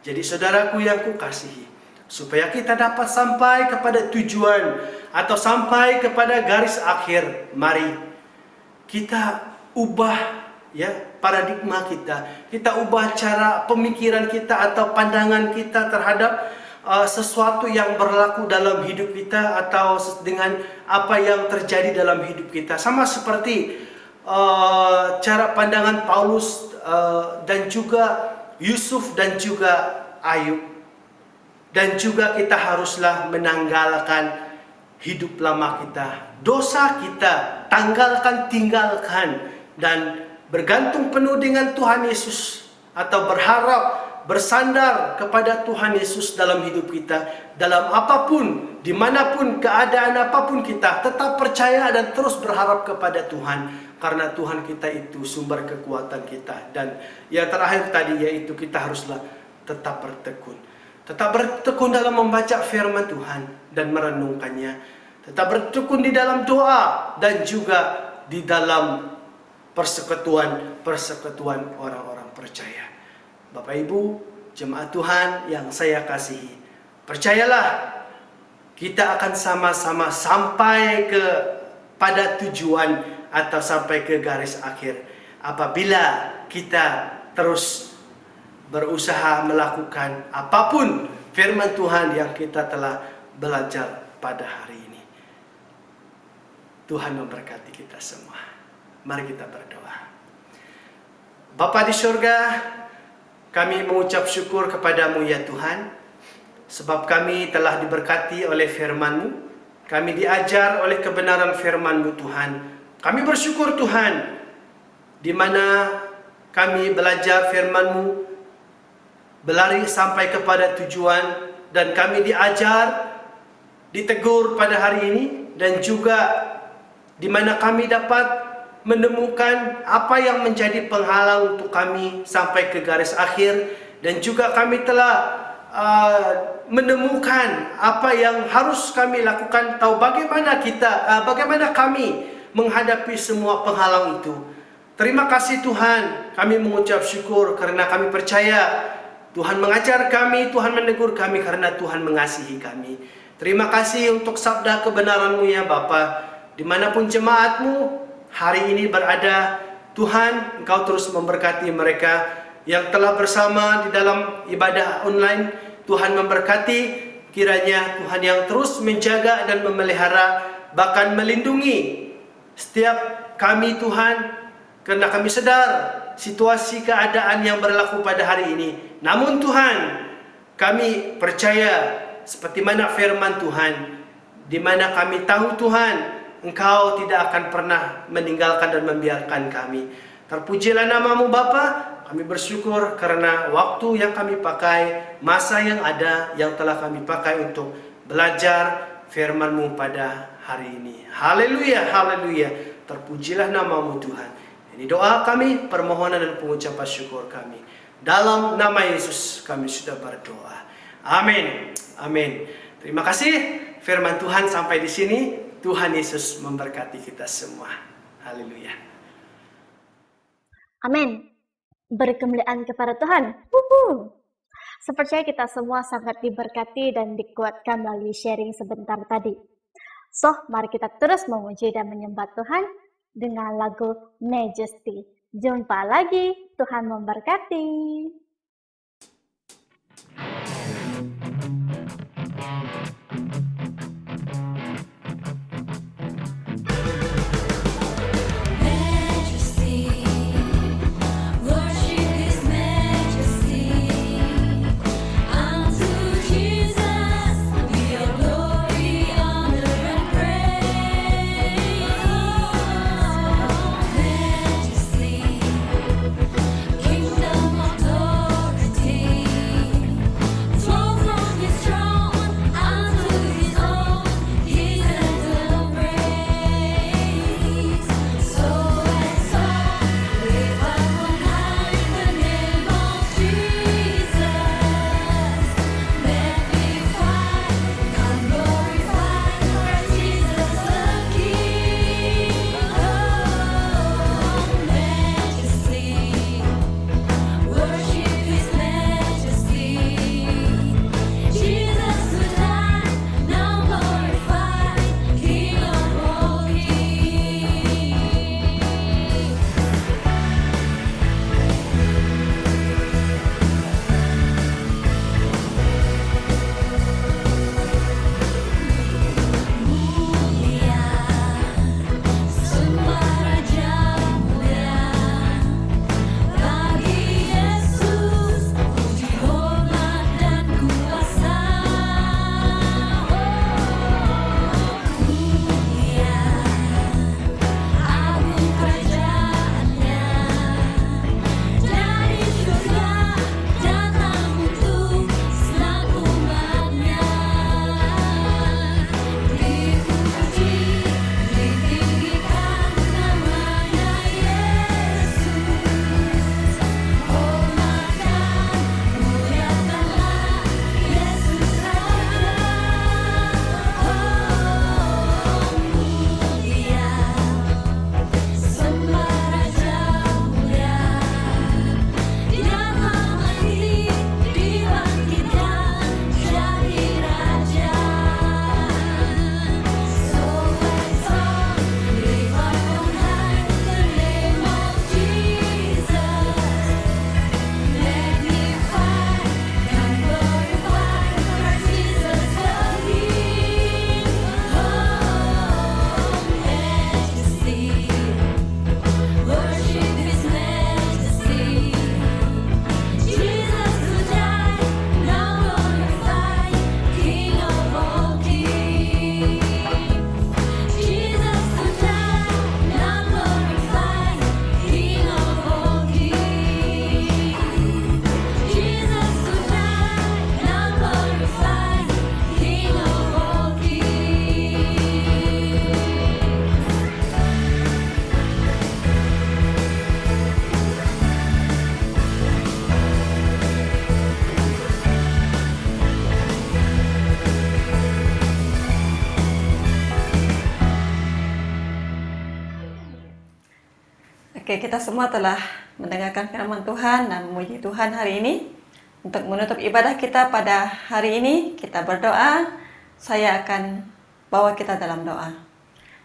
Jadi saudaraku yang kukasihi, supaya kita dapat sampai kepada tujuan atau sampai kepada garis akhir, mari kita ubah ya paradigma kita. Kita ubah cara pemikiran kita atau pandangan kita terhadap sesuatu yang berlaku dalam hidup kita atau dengan apa yang terjadi dalam hidup kita. Sama seperti cara pandangan Paulus dan juga Yusuf dan juga Ayub. Dan juga kita haruslah menanggalkan hidup lama kita, dosa kita, tinggalkan dan bergantung penuh dengan Tuhan Yesus atau berharap bersandar kepada Tuhan Yesus dalam hidup kita. Dalam apapun, dimanapun, keadaan apapun kita, tetap percaya dan terus berharap kepada Tuhan. Karena Tuhan kita itu sumber kekuatan kita. Dan yang terakhir tadi yaitu kita haruslah tetap bertekun. Tetap bertekun dalam membaca firman Tuhan dan merenungkannya. Tetap bertekun di dalam doa dan juga di dalam persekutuan orang-orang percaya. Bapak Ibu, jemaat Tuhan yang saya kasihi, percayalah kita akan sama-sama sampai pada tujuan atau sampai ke garis akhir apabila kita terus berusaha melakukan apapun firman Tuhan yang kita telah belajar pada hari ini. Tuhan memberkati kita semua. Mari kita berdoa. Bapa di surga, kami mengucap syukur kepadamu ya Tuhan, sebab kami telah diberkati oleh firman-Mu. Kami diajar oleh kebenaran firman-Mu Tuhan. Kami bersyukur Tuhan, di mana kami belajar firman-Mu, berlari sampai kepada tujuan, dan kami diajar, ditegur pada hari ini, dan juga di mana kami dapat menemukan apa yang menjadi penghalang untuk kami sampai ke garis akhir, dan juga kami telah menemukan apa yang harus kami lakukan, tahu bagaimana kami menghadapi semua penghalang itu. Terima kasih Tuhan, kami mengucap syukur karena kami percaya Tuhan mengajar kami, Tuhan menegur kami karena Tuhan mengasihi kami. Terima kasih untuk sabda kebenaran-Mu ya Bapa. Dimanapun jemaat-Mu hari ini berada, Tuhan Engkau terus memberkati mereka yang telah bersama di dalam ibadah online. Tuhan memberkati, kiranya Tuhan yang terus menjaga dan memelihara, bahkan melindungi setiap kami Tuhan, karena kami sadar situasi keadaan yang berlaku pada hari ini. Namun Tuhan, kami percaya seperti mana firman Tuhan, di mana kami tahu Tuhan, Engkau tidak akan pernah meninggalkan dan membiarkan kami. Terpujilah nama-Mu Bapa. Kami bersyukur karena waktu yang kami pakai, masa yang ada yang telah kami pakai untuk belajar firman-Mu pada hari ini. Haleluya, haleluya. Terpujilah nama-Mu Tuhan. Ini doa kami, permohonan dan pengucapan syukur kami. Dalam nama Yesus kami sudah berdoa. Amin. Amin. Terima kasih. Firman Tuhan sampai di sini. Tuhan Yesus memberkati kita semua. Haleluya. Amin. Beri kemuliaan kepada Tuhan. Sepertinya kita semua sangat diberkati dan dikuatkan melalui sharing sebentar tadi. So, mari kita terus memuji dan menyembah Tuhan dengan lagu Majesty. Jumpa lagi. Tuhan memberkati. Oke, kita semua telah mendengarkan firman Tuhan dan memuji Tuhan hari ini. Untuk menutup ibadah kita pada hari ini, kita berdoa. Saya akan bawa kita dalam doa.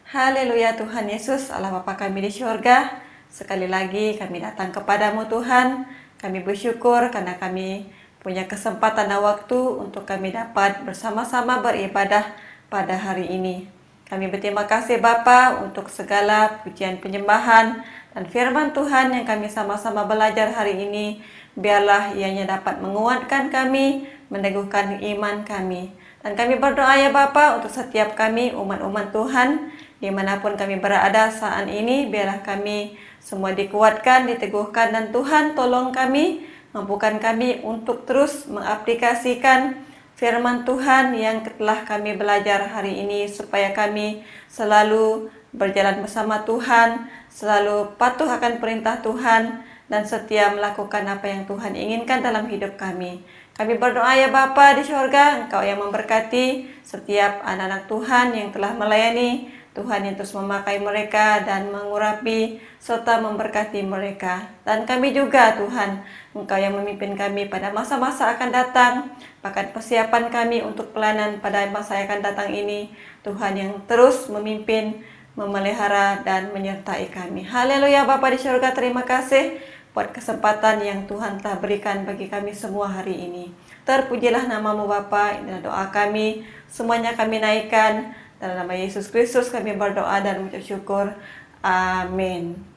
Haleluya Tuhan Yesus, Allah Bapa kami di syurga. Sekali lagi kami datang kepadamu Tuhan. Kami bersyukur karena kami punya kesempatan dan waktu untuk kami dapat bersama-sama beribadah pada hari ini. Kami berterima kasih Bapa untuk segala pujian penyembahan dan firman Tuhan yang kami sama-sama belajar hari ini. Biarlah ianya dapat menguatkan kami, meneguhkan iman kami. Dan kami berdoa ya Bapa untuk setiap kami umat-umat Tuhan, dimanapun kami berada saat ini, biarlah kami semua dikuatkan, diteguhkan, dan Tuhan tolong kami, mampukan kami untuk terus mengaplikasikan firman Tuhan yang telah kami belajar hari ini, supaya kami selalu berjalan bersama Tuhan, selalu patuh akan perintah Tuhan, dan setia melakukan apa yang Tuhan inginkan dalam hidup kami. Kami berdoa ya Bapa di surga, Engkau yang memberkati setiap anak-anak Tuhan yang telah melayani, Tuhan yang terus memakai mereka dan mengurapi serta memberkati mereka. Dan kami juga Tuhan, Engkau yang memimpin kami pada masa-masa akan datang, bahkan persiapan kami untuk pelayanan pada masa yang akan datang ini, Tuhan yang terus memimpin, memelihara dan menyertai kami. Haleluya Bapa di surga, terima kasih buat kesempatan yang Tuhan telah berikan bagi kami semua hari ini. Terpujilah namamu Bapa, inilah doa kami, semuanya kami naikkan. Dalam nama Yesus Kristus kami berdoa dan mengucap syukur. Amin.